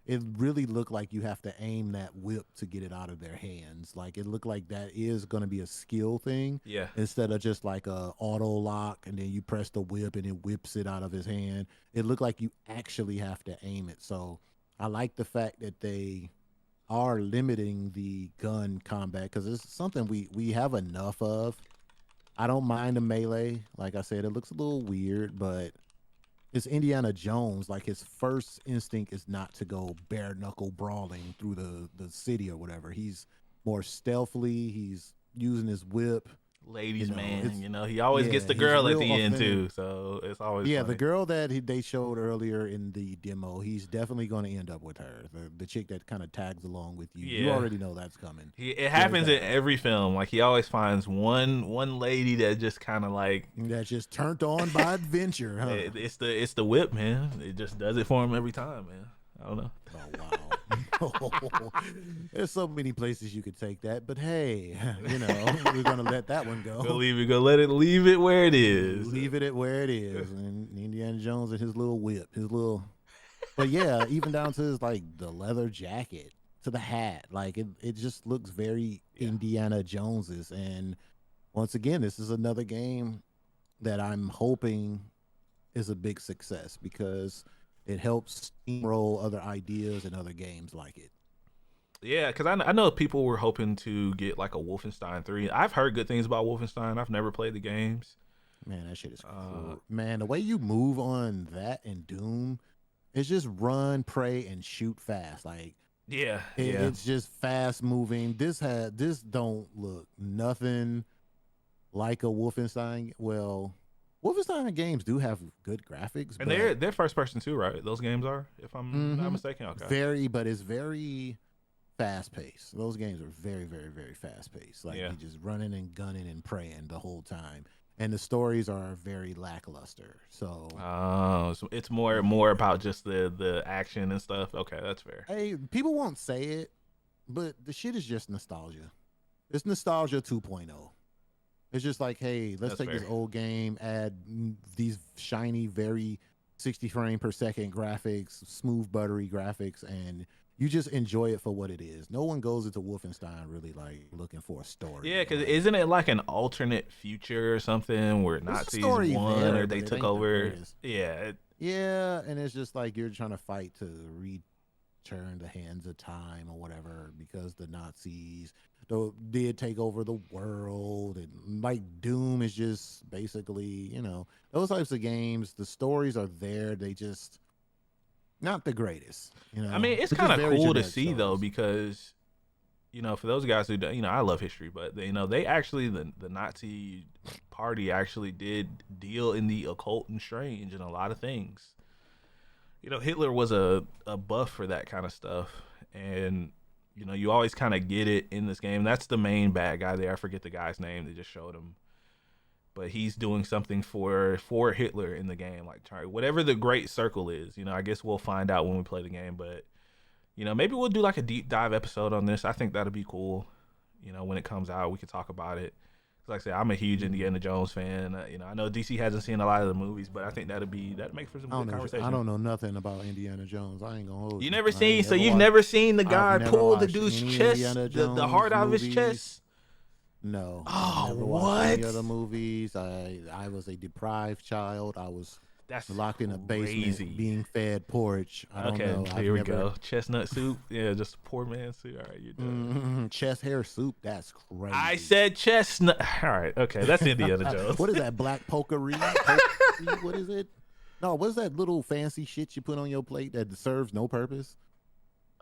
it really looked like you have to aim that whip to get it out of their hands. Like it looked like that is going to be a skill thing. Yeah. Instead of just like a auto lock and then you press the whip and it whips it out of his hand. It looked like you actually have to aim it. So I like the fact that they are limiting the gun combat, because it's something we have enough of. I don't mind the melee. Like I said, it looks a little weird, but it's Indiana Jones. Like his first instinct is not to go bare knuckle brawling through the city or whatever. He's more stealthily. He's using his whip. Ladies, man, he always gets the girl at the end too. So it's always funny. The girl that they showed earlier in the demo, he's definitely going to end up with her. The chick that kind of tags along with you. Yeah. You already know that's coming. It happens in every film. Like he always finds one lady that just kind of like that's just turned on by adventure. Huh? It's the whip, man. It just does it for him every time, man. I don't know. Oh wow. There's so many places you could take that, but hey, we're gonna let that one go. Leave it where it is. Leave it at where it is. And Indiana Jones and his little whip, but yeah, even down to his like the leather jacket, to the hat, like it just looks very Indiana Jones's. And once again, this is another game that I'm hoping is a big success, because it helps steamroll other ideas and other games like it. Yeah, because I know people were hoping to get like a Wolfenstein 3. I've heard good things about Wolfenstein. I've never played the games. Man, that shit is cool. Man, the way you move on that and Doom is just run, pray, and shoot fast. Like it's just fast moving. This don't look nothing like a Wolfenstein. Well, Wolfenstein games do have good graphics, and they're first person too, right? Those games are, if I'm not mistaken. Okay. But it's very fast paced. Those games are very, very, very fast paced. Like you're just running and gunning and praying the whole time. and the stories are very lackluster. So, Oh, so it's more about just the action and stuff. Okay, that's fair. hey, people won't say it, but the shit is just nostalgia. It's nostalgia 2.0. It's just like, hey, let's That's take fair. this old game, add these shiny, very 60 frame per second graphics, smooth, buttery graphics, and you just enjoy it for what it is. No one goes into Wolfenstein really like looking for a story. Yeah, because Like, isn't it like an alternate future or something where there's a Nazis story won there, or but they it took ain't the over? greatest. Yeah, Yeah, and it's just like you're trying to fight to return the hands of time or whatever because the Nazis did take over the world, and like Doom is just basically, those types of games. The stories are there, they just not the greatest. I mean, it's They're kind just of very cool to generic see though stories. because for those guys who don't, I love history, but they actually the Nazi party actually did deal in the occult and strange and a lot of things. Hitler was a buff for that kind of stuff, and you always kind of get it in this game. That's the main bad guy there. I forget the guy's name. They just showed him, but he's doing something for Hitler in the game, like whatever the Great Circle is. I guess we'll find out when we play the game, but maybe we'll do like a deep dive episode on this. I think that'd be cool. When it comes out, we could talk about it. Like I said, I'm a huge Indiana Jones fan. I know DC hasn't seen a lot of the movies, but I think that'd make for some good I conversation. don't know nothing about Indiana Jones. I ain't gonna hold You you. never I ain't seen, so never you've watched. never seen the I've guy never pull the watched dude's any chest, Indiana the Jones heart out of his movies. chest. No, Oh, I've never watched any what? other movies. I was a deprived child. I was That's locked in a crazy. basement, being fed porridge. I don't Okay, know. here we go. Chestnut soup. Yeah, just a poor man's soup. All right, you're done. Chest hair soup. That's crazy. I said chestnut. All right, okay, that's Indiana Jones. What is that? Black potpourri? What is it? No, what is that little fancy shit you put on your plate that serves no purpose?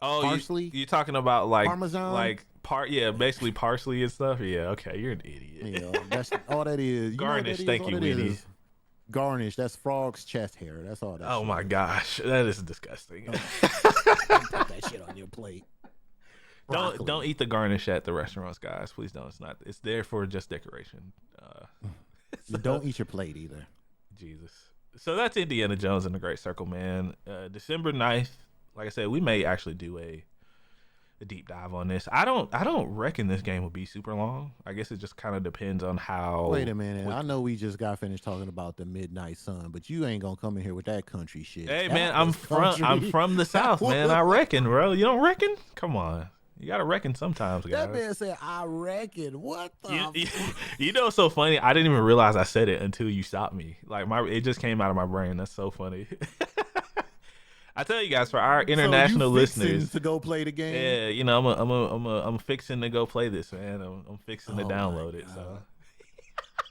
Oh, parsley? You talking about like Parmesan? Yeah, basically parsley and stuff. Yeah, okay, you're an idiot. Yeah, that's all that is. You Garnish, know what that is? thank All you, that Winnie. is. Garnish. That's frog's chest hair. That's all that. Oh shit my is. gosh, that is disgusting. Don't put that shit on your plate. Broccoli. Don't eat the garnish at the restaurants, guys. Please don't. It's not. It's there for just decoration. Don't eat your plate either. Jesus. So that's Indiana Jones and the Great Circle, man. December 9th. Like I said, we may actually do a deep dive on this. I don't reckon this game will be super long. I guess it just kind of depends on how. Wait a minute. I know we just got finished talking about the Midnight Sun, but you ain't gonna come in here with that country shit. Hey That man, was country. I'm from the South, man. I reckon, bro. You don't reckon? Come on. You gotta reckon sometimes, guys. That man said, "I reckon." What the? You know what's so funny? I didn't even realize I said it until you stopped me. Like it just came out of my brain. That's so funny. I tell you guys, for our international so you fixing listeners, to go play the game. yeah, I'm fixing to go play this, man. I'm fixing to download it. So,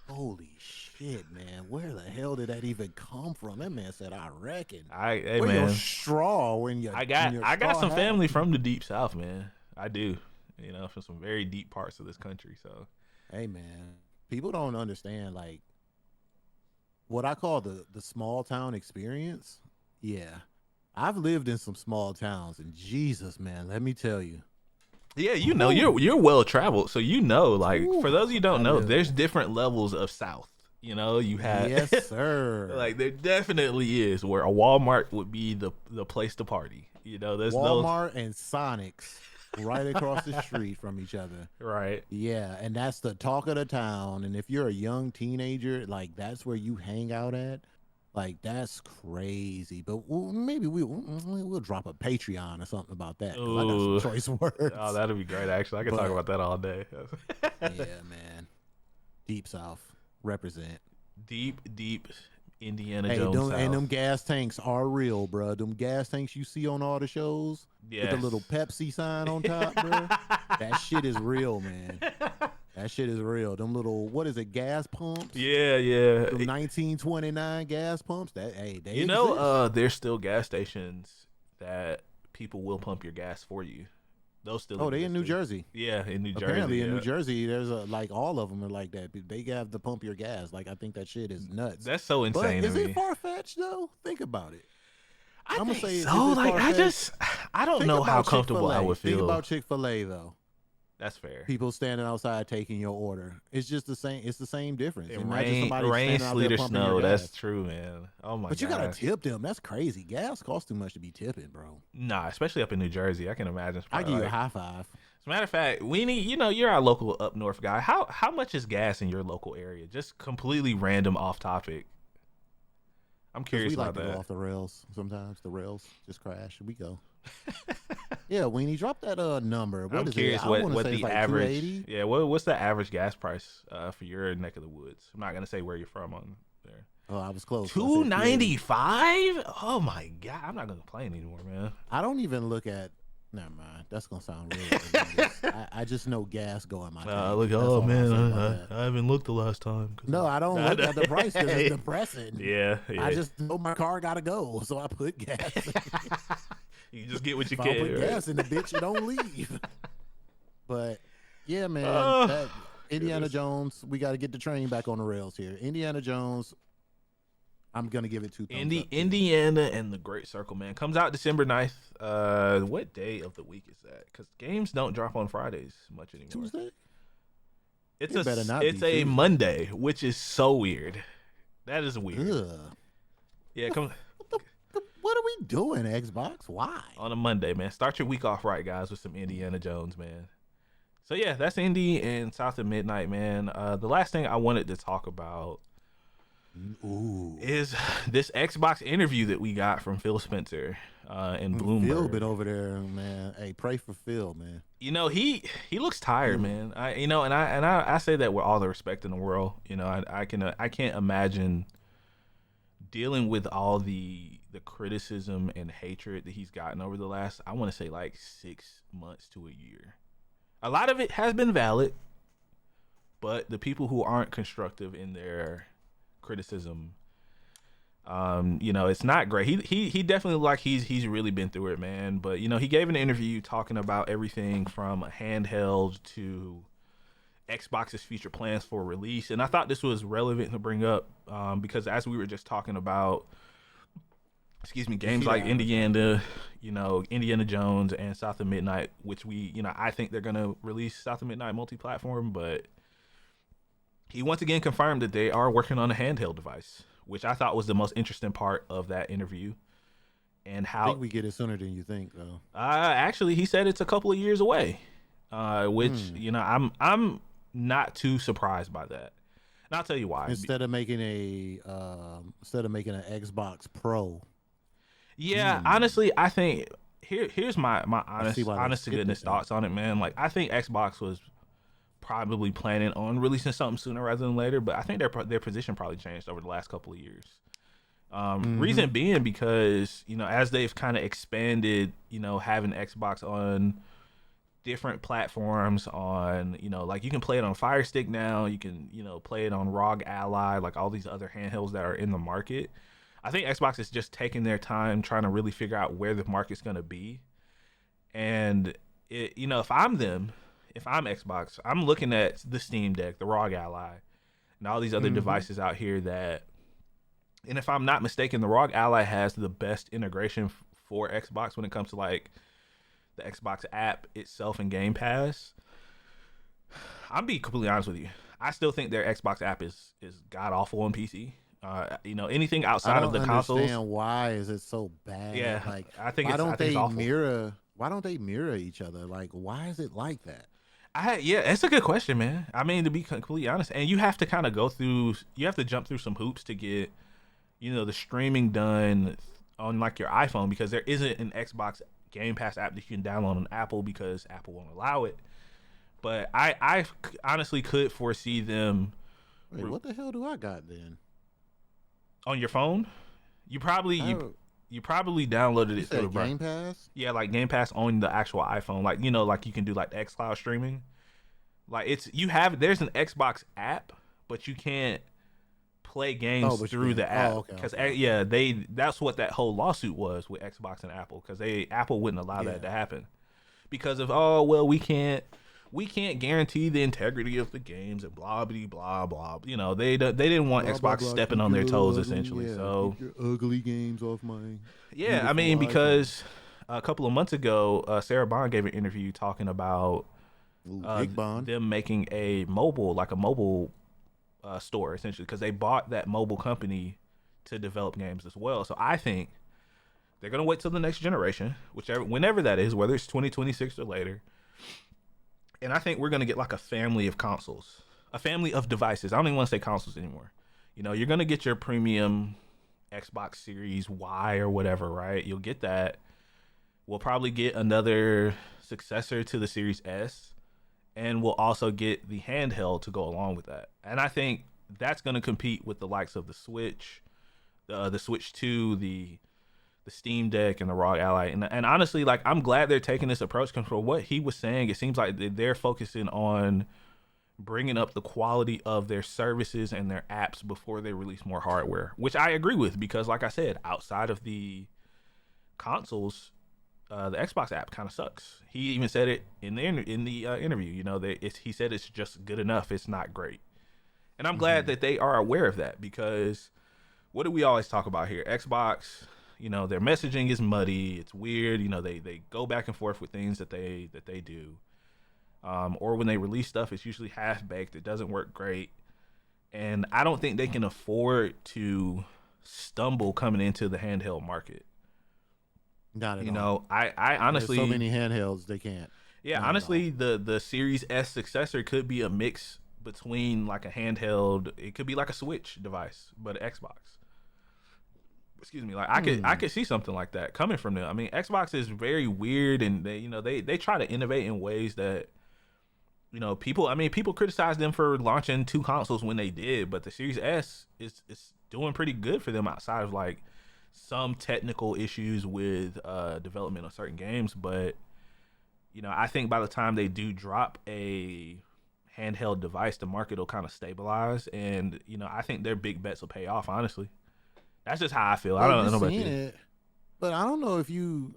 holy shit, man! Where the hell did that even come from? That man said, "I reckon." hey Where man, your straw when you? I got some family from the deep South, man. I do, from some very deep parts of this country. So, hey man, people don't understand like what I call the small town experience. Yeah. I've lived in some small towns, and Jesus, man, let me tell you. yeah, you're well traveled, so like for those of you who don't know, there's different levels of South. You have Yes, sir. like there definitely is where a Walmart would be the place to party. There's Walmart and Sonic's right across the street from each other. Right. Yeah, and that's the talk of the town. And if you're a young teenager, like that's where you hang out at. Like that's crazy, but maybe we'll drop a Patreon or something about that. 'Cause I got some choice words. Oh, that'd be great. Actually, I could talk about that all day. Yeah, man. Deep South represent. Deep Indiana Hey, Jones. and them gas tanks are real, bro. Them gas tanks you see on all the shows with the little Pepsi sign on top, bro. That shit is real, man. That shit is real. Them little, what is it, gas pumps? Yeah. Them 1929 gas pumps. They exist. There's still gas stations that people will pump your gas for you. Those still. Oh, they in New Jersey. Yeah, in New Jersey. Apparently in New Jersey, there's like all of them are like that. They have to pump your gas. Like I think that shit is nuts. That's so insane But to is me. it far fetched though? Think about it. I'm gonna say is so. it Like far-fetched? I don't know how comfortable I would feel. Think about Chick-fil-A though. That's fair. People standing outside taking your order. It's just the same. It's the same difference. And Imagine somebody rain, standing out there sleet, or pumping your snow. That's gas. true, man. Oh my But you gotta gosh. tip them. That's crazy. Gas costs too much to be tipping, bro. Nah, especially up in New Jersey. I can imagine. It's I probably give you a like, high five. as a matter of fact, we need, you're our local up north guy. How much is gas in your local area? Just completely random off topic. I'm curious We like about to that. go off the rails. Sometimes the rails just crash. We go. Yeah, Weenie, drop that number. What I'm is curious it? I what want to say the it's like average. 280. Yeah, what's the average gas price for your neck of the woods? I'm not gonna say where you're from on there. Oh, I was close. $2.95. Oh my god, I'm not gonna complain anymore, man. I don't even look at. Never mind. That's gonna sound real. I just know gas going my tank. Look, That's oh all I'll say man, about that. I haven't looked the last time. No, I don't look at the price because it's depressing. Yeah. I just know my car gotta go, so I put gas. You just get what you If get. I put right? gas in the bitch, it don't leave. But yeah, man, that Indiana Jones. We got to get the train back on the rails here. Indiana Jones. I'm gonna give it 2 thumbs up. Indiana and the Great Circle, man, comes out December 9th. What day of the week is that? Because games don't drop on Fridays much anymore. Tuesday. It's It better not it's be a Tuesday. Monday, which is so weird. That is weird. Ugh. Yeah, come What are we doing, Xbox? Why? on a Monday, man. Start your week off right, guys, with some Indiana Jones, man. So yeah, that's Indy and South of Midnight, man. The last thing I wanted to talk about is this Xbox interview that we got from Phil Spencer and Bloomberg. Phil been over there, man. Hey, pray for Phil, man. He looks tired, man. I say that with all the respect in the world. I can't imagine dealing with all the criticism and hatred that he's gotten over the last, I want to say, like 6 months to a year. A lot of it has been valid, but the people who aren't constructive in their criticism, it's not great. He definitely, like, he's really been through it, man. But he gave an interview talking about everything from handheld to Xbox's future plans for release, and I thought this was relevant to bring up because as we were just talking about, games like Indiana Jones and South of Midnight, which I think they're gonna release South of Midnight multi-platform, but he once again confirmed that they are working on a handheld device, which I thought was the most interesting part of that interview. And how I think we get it sooner than you think, though. Actually, he said it's a couple of years away, which I'm not too surprised by that. And I'll tell you why. Instead of making an Xbox Pro. Yeah, honestly, I think here's my honest to goodness thoughts on it, man. Like, I think Xbox was probably planning on releasing something sooner rather than later, but I think their position probably changed over the last couple of years. Reason being because as they've kind of expanded, having Xbox on different platforms, on like you can play it on Fire Stick now, you can play it on ROG Ally, like all these other handhelds that are in the market. I think Xbox is just taking their time trying to really figure out where the market's going to be. And if I'm Xbox, I'm looking at the Steam Deck, the ROG Ally, and all these other devices out here and if I'm not mistaken, the ROG Ally has the best integration for Xbox when it comes to like the Xbox app itself and Game Pass. I'll be completely honest with you. I still think their Xbox app is god awful on PC. Anything outside of the consoles. I don't understand why is it so bad. Yeah, like I think why it's, don't I think it's they awful. mirror? Why don't they mirror each other? Like, why is it like that? It's a good question, man. I mean, to be completely honest, and you have to kind of jump through some hoops to get, the streaming done on like your iPhone, because there isn't an Xbox Game Pass app that you can download on Apple because Apple won't allow it. But I honestly could foresee them. Wait, what the hell do I got then? On your phone, you probably downloaded it through Game Pass. Yeah, like Game Pass on the actual iPhone, like like you can do like the xCloud streaming. Like there's an Xbox app, but you can't play games through the app because that's what that whole lawsuit was with Xbox and Apple, because Apple wouldn't allow that to happen because of we can't guarantee the integrity of the games and blah blah blah. They didn't want Xbox stepping on their toes essentially. So keep your ugly games off my. I mean, because a couple of months ago, Sarah Bond gave an interview talking about Ooh, big bond. them making a mobile store essentially, because they bought that mobile company to develop games as well. So I think they're gonna wait till the next generation, whenever that is, whether it's 2026 or later. And I think we're gonna get like a family of consoles, a family of devices. I don't even want to say consoles anymore. You know, you're gonna get your premium Xbox Series Y or whatever, right? You'll get that. We'll probably get another successor to the Series S, and we'll also get the handheld to go along with that. And I think that's going to compete with the likes of the Switch, the Switch 2, the Steam Deck, and the ROG Ally. And honestly, like, I'm glad they're taking this approach, because for what he was saying, it seems like they're focusing on bringing up the quality of their services and their apps before they release more hardware, which I agree with, because like I said, outside of the consoles, the Xbox app kind of sucks. He even said it in the interview. You know, he said it's just good enough. It's not great. And I'm glad that they are aware of that, because what do we always talk about here? Xbox, you know, their messaging is muddy. It's weird. You know, they go back and forth with things that they do. Or when they release stuff, it's usually half-baked. It doesn't work great. And I don't think they can afford to stumble coming into the handheld market. Not at all. You know, I honestly... There's so many handhelds, they can't. Yeah, Not honestly, the Series S successor could be a mix between like a handheld. It could be like a Switch device, but Xbox. Excuse me. Like I could see something like that coming from them. I mean, Xbox is very weird, and they try to innovate in ways that, you know, people criticize them for launching two consoles when they did, but the Series S is doing pretty good for them outside of like some technical issues with development of certain games. But, you know, I think by the time they do drop a handheld device, the market will kind of stabilize, and, you know, I think their big bets will pay off, honestly. That's just how I feel. I don't know about you. But I don't know if you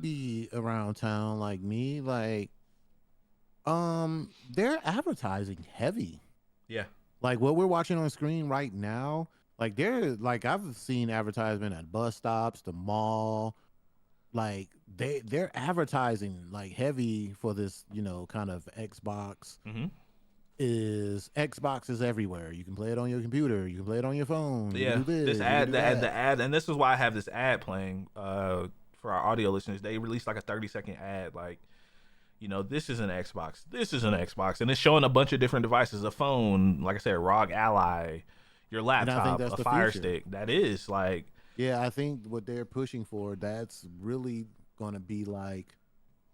be around town like me. Like, they're advertising heavy. Yeah. Like what we're watching on screen right now. Like I've seen advertisement at bus stops, the mall. Like they're advertising like heavy for this, you know, kind of Xbox. Mm-hmm. Xbox is everywhere. You can play it on your computer. You can play it on your phone. Yeah, the ad, and this is why I have this ad playing for our audio listeners. They released like a 30-second ad, like, you know, this is an Xbox, and it's showing a bunch of different devices, a phone, like I said, ROG Ally, your laptop, a Fire Stick. That is like, yeah, I think what they're pushing for, that's really going to be like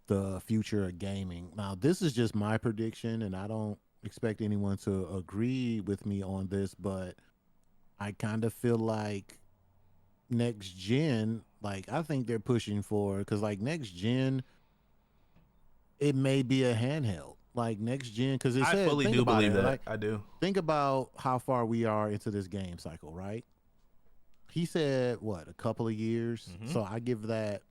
the future of gaming. Now, this is just my prediction, and I don't expect anyone to agree with me on this, but I kind of feel like next gen, like I think they're pushing for, because like next gen, it may be a handheld. Like next gen, because I fully do believe that. Like, I do. Think about how far we are into this game cycle, right? He said what, a couple of years. So I give that,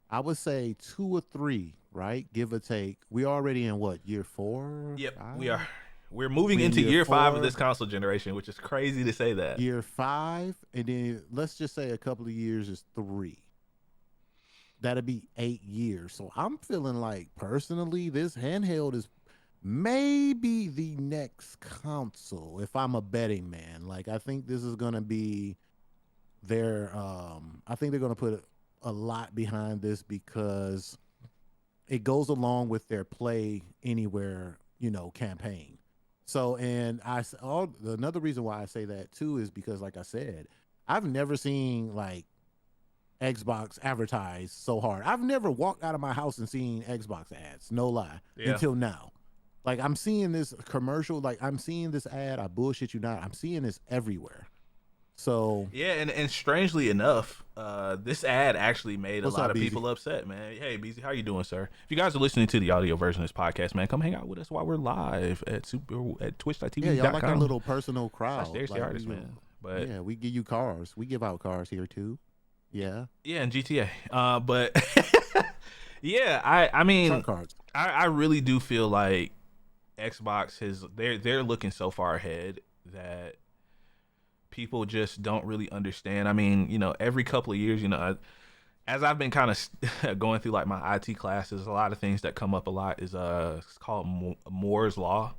I would say 2 or 3, right? Give or take. We already in what, year 4? Yep, we are. We're moving into year 5 of this console generation, which is crazy to say that. Year 5, and then let's just say a couple of years is 3. That'd be 8 years. So I'm feeling like, personally, this handheld is maybe the next console, if I'm a betting man. Like, I think this is going to be their, I think they're going to put a lot behind this, because it goes along with their Play Anywhere, you know, campaign. So, and another reason why I say that too is because, like I said, I've never seen like Xbox advertised so hard. I've never walked out of my house and seen Xbox ads, no lie, until now. Like, I'm seeing this commercial, like I'm seeing this ad, I bullshit you not, I'm seeing this everywhere. So yeah, and strangely enough, this ad actually made a lot of people upset, man. Hey, BZ, how you doing, sir? If you guys are listening to the audio version of this podcast, man, come hang out with us while we're live at twitch.tv. Yeah, y'all like our little personal crowd. There's like, the artist, man. But yeah, we give you cars. We give out cars here too. Yeah. Yeah, and GTA. But yeah, I mean, I really do feel like Xbox they're looking so far ahead that people just don't really understand. I mean, you know, every couple of years, you know, as I've been kind of going through like my IT classes, a lot of things that come up a lot is it's called Moore's law,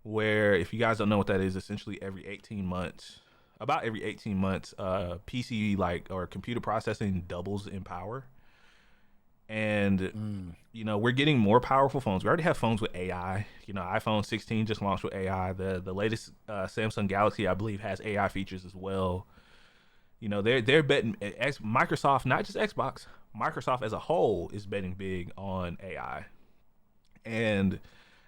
where if you guys don't know what that is, essentially every 18 months, about every 18 months, PC like or computer processing doubles in power. And we're getting more powerful phones. We already have phones with AI. iPhone 16 just launched with AI. The latest Samsung Galaxy, I believe, has AI features as well. They're betting Microsoft, not just Xbox. Microsoft as a whole is betting big on AI, and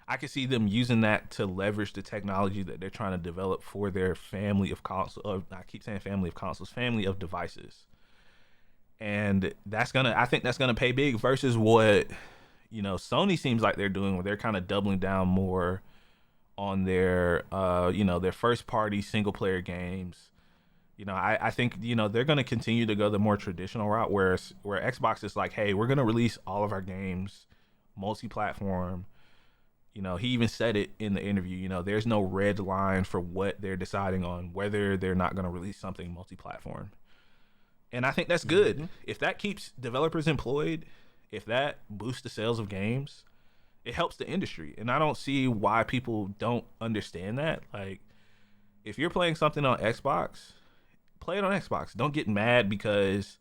I can see them using that to leverage the technology that they're trying to develop for their family of consoles. I keep saying family of consoles, family of devices, and I think that's gonna pay big versus what Sony seems like they're doing, where they're kind of doubling down more on their first party single player games. I think they're going to continue to go the more traditional route, where Xbox is like, hey, we're going to release all of our games multi-platform. He even said it in the interview. There's no red line for what they're deciding on, whether they're not going to release something multi-platform. And I think that's good. Mm-hmm. If that keeps developers employed, if that boosts the sales of games, it helps the industry. And I don't see why people don't understand that. Like, if you're playing something on Xbox, play it on Xbox. Don't get mad because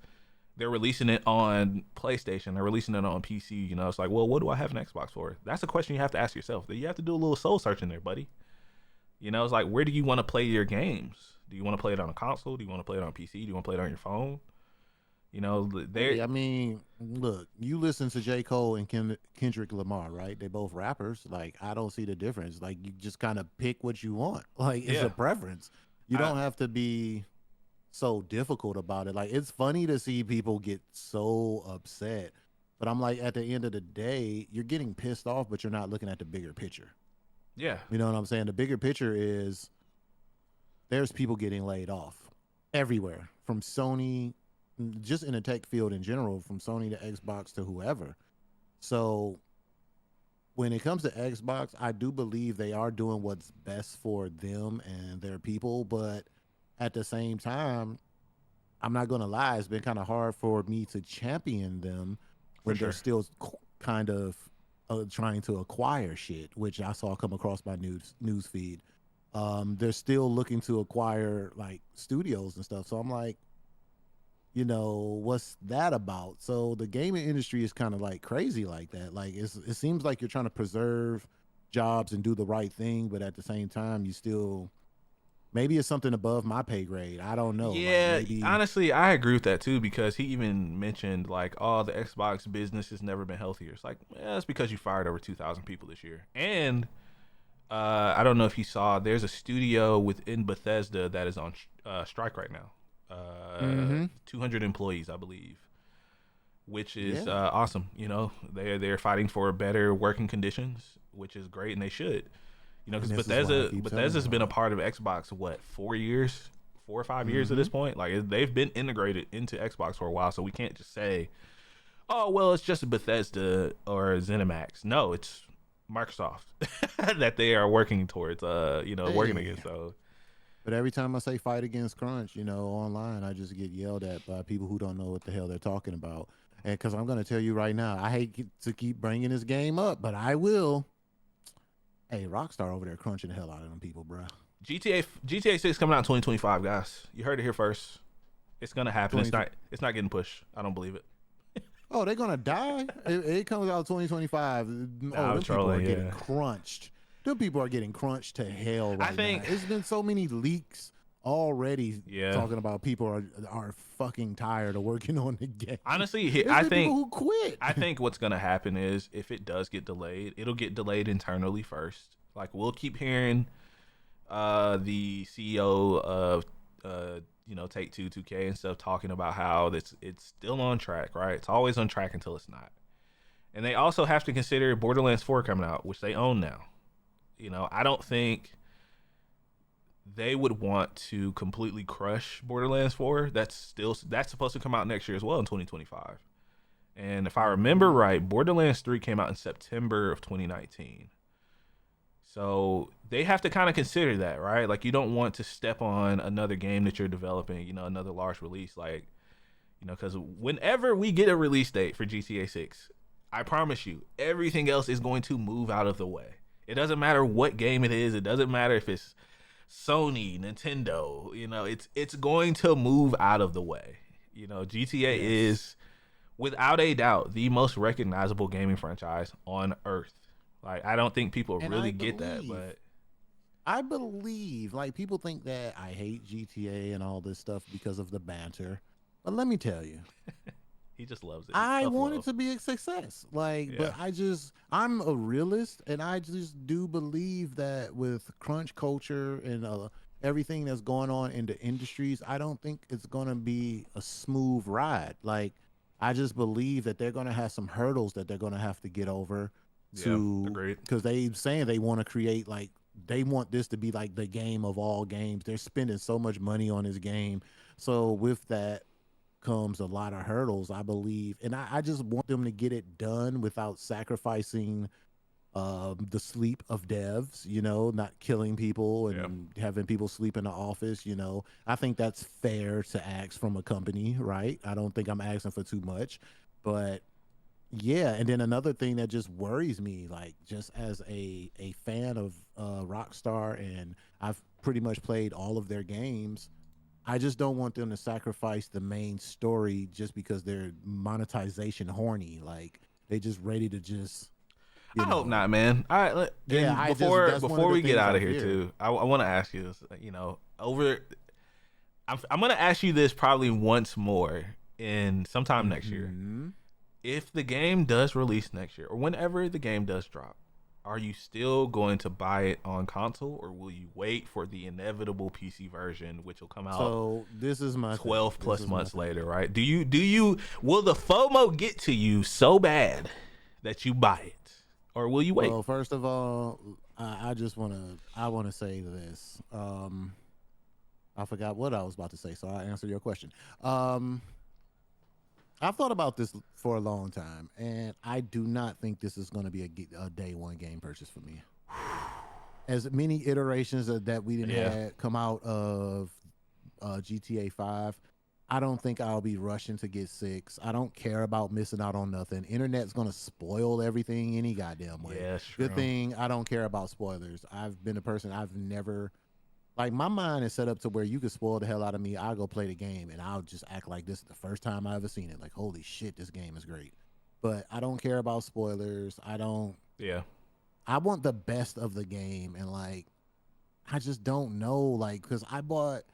they're releasing it on PlayStation. They're releasing it on PC. It's like, well, what do I have an Xbox for? That's a question you have to ask yourself. You have to do a little soul searching there, buddy. It's like, where do you want to play your games? Do you want to play it on a console? Do you want to play it on PC? Do you want to play it on your phone? I mean, look, you listen to J. Cole and Kendrick Lamar, right? They both rappers. Like, I don't see the difference. Like, you just kind of pick what you want. Like, it's a preference. You don't have to be so difficult about it. Like, it's funny to see people get so upset, but I'm like, at the end of the day, you're getting pissed off, but you're not looking at the bigger picture. Yeah. You know what I'm saying? The bigger picture is there's people getting laid off everywhere, from Sony, just in the tech field in general, from Sony to Xbox to whoever. So when it comes to Xbox, I do believe they are doing what's best for them and their people, but at the same time, I'm not going to lie, it's been kind of hard for me to champion them when they're still kind of trying to acquire shit, which I saw come across my news feed. They're still looking to acquire like studios and stuff. So I'm like, what's that about? So the gaming industry is kind of like crazy like that. Like, it seems like you're trying to preserve jobs and do the right thing, but at the same time, you still... Maybe it's something above my pay grade. I don't know. Yeah, like maybe... honestly, I agree with that too, because he even mentioned like, oh, the Xbox business has never been healthier. It's like, that's because you fired over 2,000 people this year. And I don't know if you saw, there's a studio within Bethesda that is on strike right now. 200 employees, I believe, which is awesome. They're fighting for better working conditions, which is great, and they should. Because Bethesda's been a part of Xbox, 4 or 5 years at this point. Like, they've been integrated into Xbox for a while, so we can't just say, oh, well, it's just Bethesda or ZeniMax. No, it's Microsoft that they are working towards, working against. So, but every time I say fight against crunch, online, I just get yelled at by people who don't know what the hell they're talking about. And because I'm going to tell you right now, I hate to keep bringing this game up, but I will. Hey, Rockstar over there crunching the hell out of them people, bro. GTA 6 coming out in 2025, guys. You heard it here first. It's gonna happen. It's not getting pushed. I don't believe it. Oh, they're gonna die? It comes out 2025. Them people are getting crunched. Them people are getting crunched to hell right now. There's been so many leaks already talking about people are fucking tired of working on the game. Honestly, I think people who quit. I think what's gonna happen is, if it does get delayed, it'll get delayed internally first. Like, we'll keep hearing the CEO of Take-Two, 2K and stuff talking about how it's still on track, right? It's always on track until it's not. And they also have to consider Borderlands 4 coming out, which they own now. I don't think they would want to completely crush Borderlands 4. That's supposed to come out next year as well, in 2025. And if I remember right, Borderlands 3 came out in September of 2019. So they have to kind of consider that, right? Like, you don't want to step on another game that you're developing, another large release. Like, You know, because whenever we get a release date for GTA 6, I promise you, everything else is going to move out of the way. It doesn't matter what game it is. It doesn't matter if it's Sony, Nintendo. You know, it's going to move out of the way. You know, GTA is without a doubt the most recognizable gaming franchise on Earth. Like, I don't think people really get that, but I believe, like, people think that I hate GTA and all this stuff because of the banter. But let me tell you, he just loves it. I want it to be a success. Like, but I'm a realist, and I just do believe that with crunch culture and everything that's going on in the industries, I don't think it's going to be a smooth ride. Like, I just believe that they're going to have some hurdles that they're going to have to get over because they saying they want to create, like, they want this to be like the game of all games. They're spending so much money on this game. So with that comes a lot of hurdles, I believe. And I just want them to get it done without sacrificing the sleep of devs, you know, not killing people and having people sleep in the office, you know. I think that's fair to ask from a company, right? I don't think I'm asking for too much. But yeah, and then another thing that just worries me, like, just as a fan of Rockstar, and I've pretty much played all of their games, I just don't want them to sacrifice the main story just because they're monetization horny. Like, they just ready to just. I hope not, man. All right, before we get out of here too, I want to ask you this. You know, I'm going to ask you this probably once more in sometime next year. If the game does release next year, or whenever the game does drop, are you still going to buy it on console, or will you wait for the inevitable PC version, which will come out? So this is my 12 plus months later, right? Will the FOMO get to you so bad that you buy it, or will you wait? Well, first of all, I want to say this. I forgot what I was about to say, so I'll answer your question. I've thought about this for a long time, and I do not think this is going to be a day one game purchase for me. As many iterations that we didn't have come out of GTA 5, I don't think I'll be rushing to get 6. I don't care about missing out on nothing. Internet's going to spoil everything any goddamn way. Yeah, sure. Good thing I don't care about spoilers. I've been a person, I've never... Like, my mind is set up to where you could spoil the hell out of me. I'll go play the game, and I'll just act like this is the first time I ever seen it. Like, holy shit, this game is great. But I don't care about spoilers. I don't... Yeah. I want the best of the game, and, like, I just don't know, like, because I bought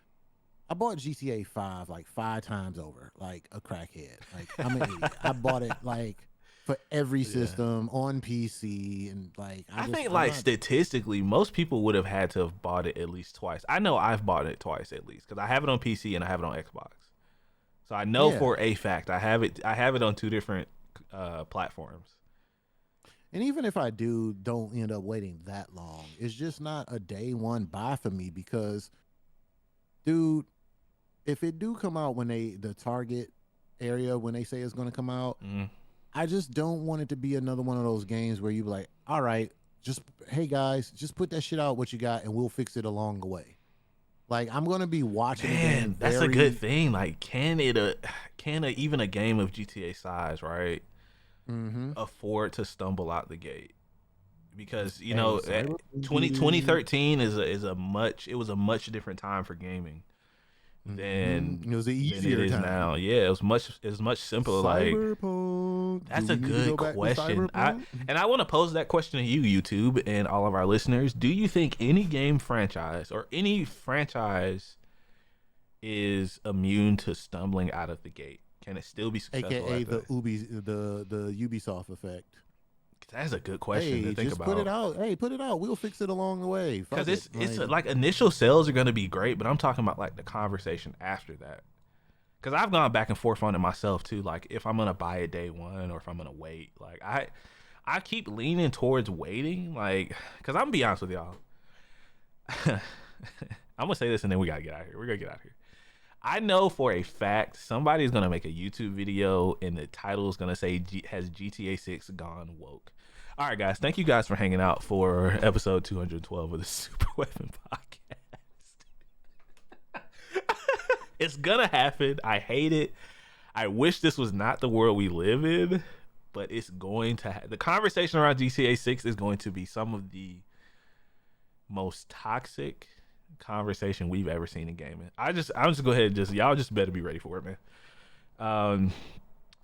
GTA 5, like, 5 times over, like a crackhead. Like, I'm an idiot. I bought it, like... for every system on PC, and like I think statistically most people would have had to have bought it at least twice. I know I've bought it twice at least because I have it on PC and I have it on Xbox, so I know for a fact I have it on 2 different platforms. And even if I don't end up waiting that long, it's just not a day one buy for me because, dude, if it do come out when the target area when they say it's going to come out. I just don't want it to be another one of those games where you be like, all right, hey guys, just put that shit out what you got and we'll fix it along the way. Like, I'm going to be watching Man, that's a good thing. Like, can even a game of GTA size, right, afford to stumble out the gate? Because, you know, 2013 is a much different time for gaming. Than it was an easier than it is time. now. Yeah, it was much simpler. Like, that's a good question. I want to pose that question to you, YouTube, and all of our listeners. Do you think any game franchise or any franchise is immune to stumbling out of the gate? Can it still be successful? AKA the Ubisoft effect. That's a good question to think about. Put it out. Hey, put it out. We'll fix it along the way. Because it's like initial sales are going to be great, but I'm talking about like the conversation after that. Because I've gone back and forth on it myself too. Like, if I'm going to buy it day one or if I'm going to wait. Like, I keep leaning towards waiting. Like, because I'm going to be honest with y'all. I'm going to say this and then we got to get out of here. We're going to get out of here. I know for a fact somebody's going to make a YouTube video and the title is going to say, has GTA 6 gone woke? All right, guys. Thank you guys for hanging out for episode 212 of the Super Weapon Podcast. It's going to happen. I hate it. I wish this was not the world we live in, but it's going to the conversation around GTA 6 is going to be some of the most toxic conversation we've ever seen in gaming. I'm just go ahead and y'all just better be ready for it, man.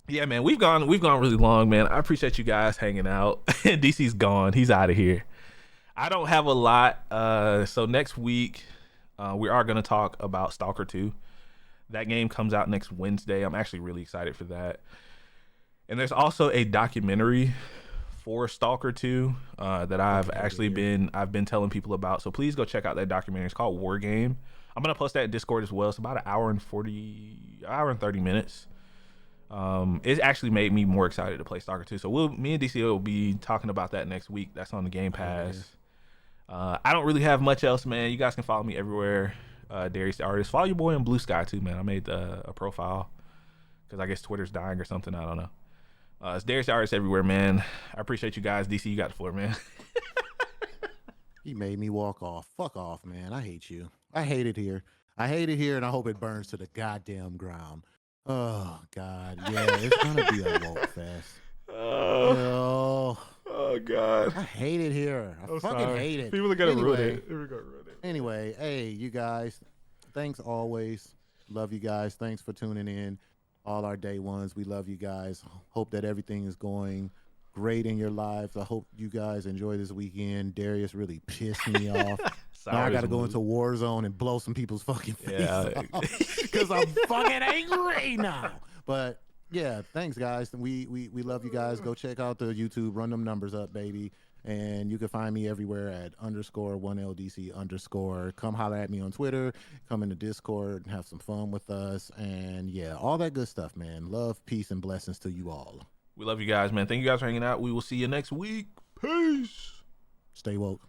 Yeah, man, we've gone really long, man. I appreciate you guys hanging out. DC's gone. He's out of here. I don't have a lot. So next week, we are going to talk about Stalker 2. That game comes out next Wednesday. I'm actually really excited for that. And there's also a documentary for Stalker 2 that I've been telling people about. So please go check out that documentary. It's called War Game. I'm gonna post that in Discord as well. It's about an hour and 30 minutes. It actually made me more excited to play Stalker 2. So me and DC will be talking about that next week. That's on the Game Pass. I don't really have much else, man. You guys can follow me everywhere. Darius the Artist. Follow your boy on Blue Sky too, man. I made a profile because I guess Twitter's dying or something. I don't know. It's Darius the Artist everywhere, man. I appreciate you guys. DC, you got the floor, man. He made me walk off. Fuck off, man. I hate you. I hate it here. I hate it here, and I hope it burns to the goddamn ground. Oh, God. Yeah, it's going to be a woke fest. Oh, God. I hate it here. I fucking hate it. People are going to ruin it. Anyway, hey, you guys, thanks always. Love you guys. Thanks for tuning in. All our day ones. We love you guys. Hope that everything is going great in your lives. I hope you guys enjoy this weekend. Darius really pissed me off. Now I got to go into Warzone and blow some people's fucking face off because I'm fucking angry now. But yeah, thanks guys. We love you guys. Go check out the YouTube. Run them numbers up, baby. And you can find me everywhere at _1LDC_. Come holler at me on Twitter. Come into Discord and have some fun with us. And yeah, all that good stuff, man. Love, peace, and blessings to you all. We love you guys, man. Thank you guys for hanging out. We will see you next week. Peace. Stay woke.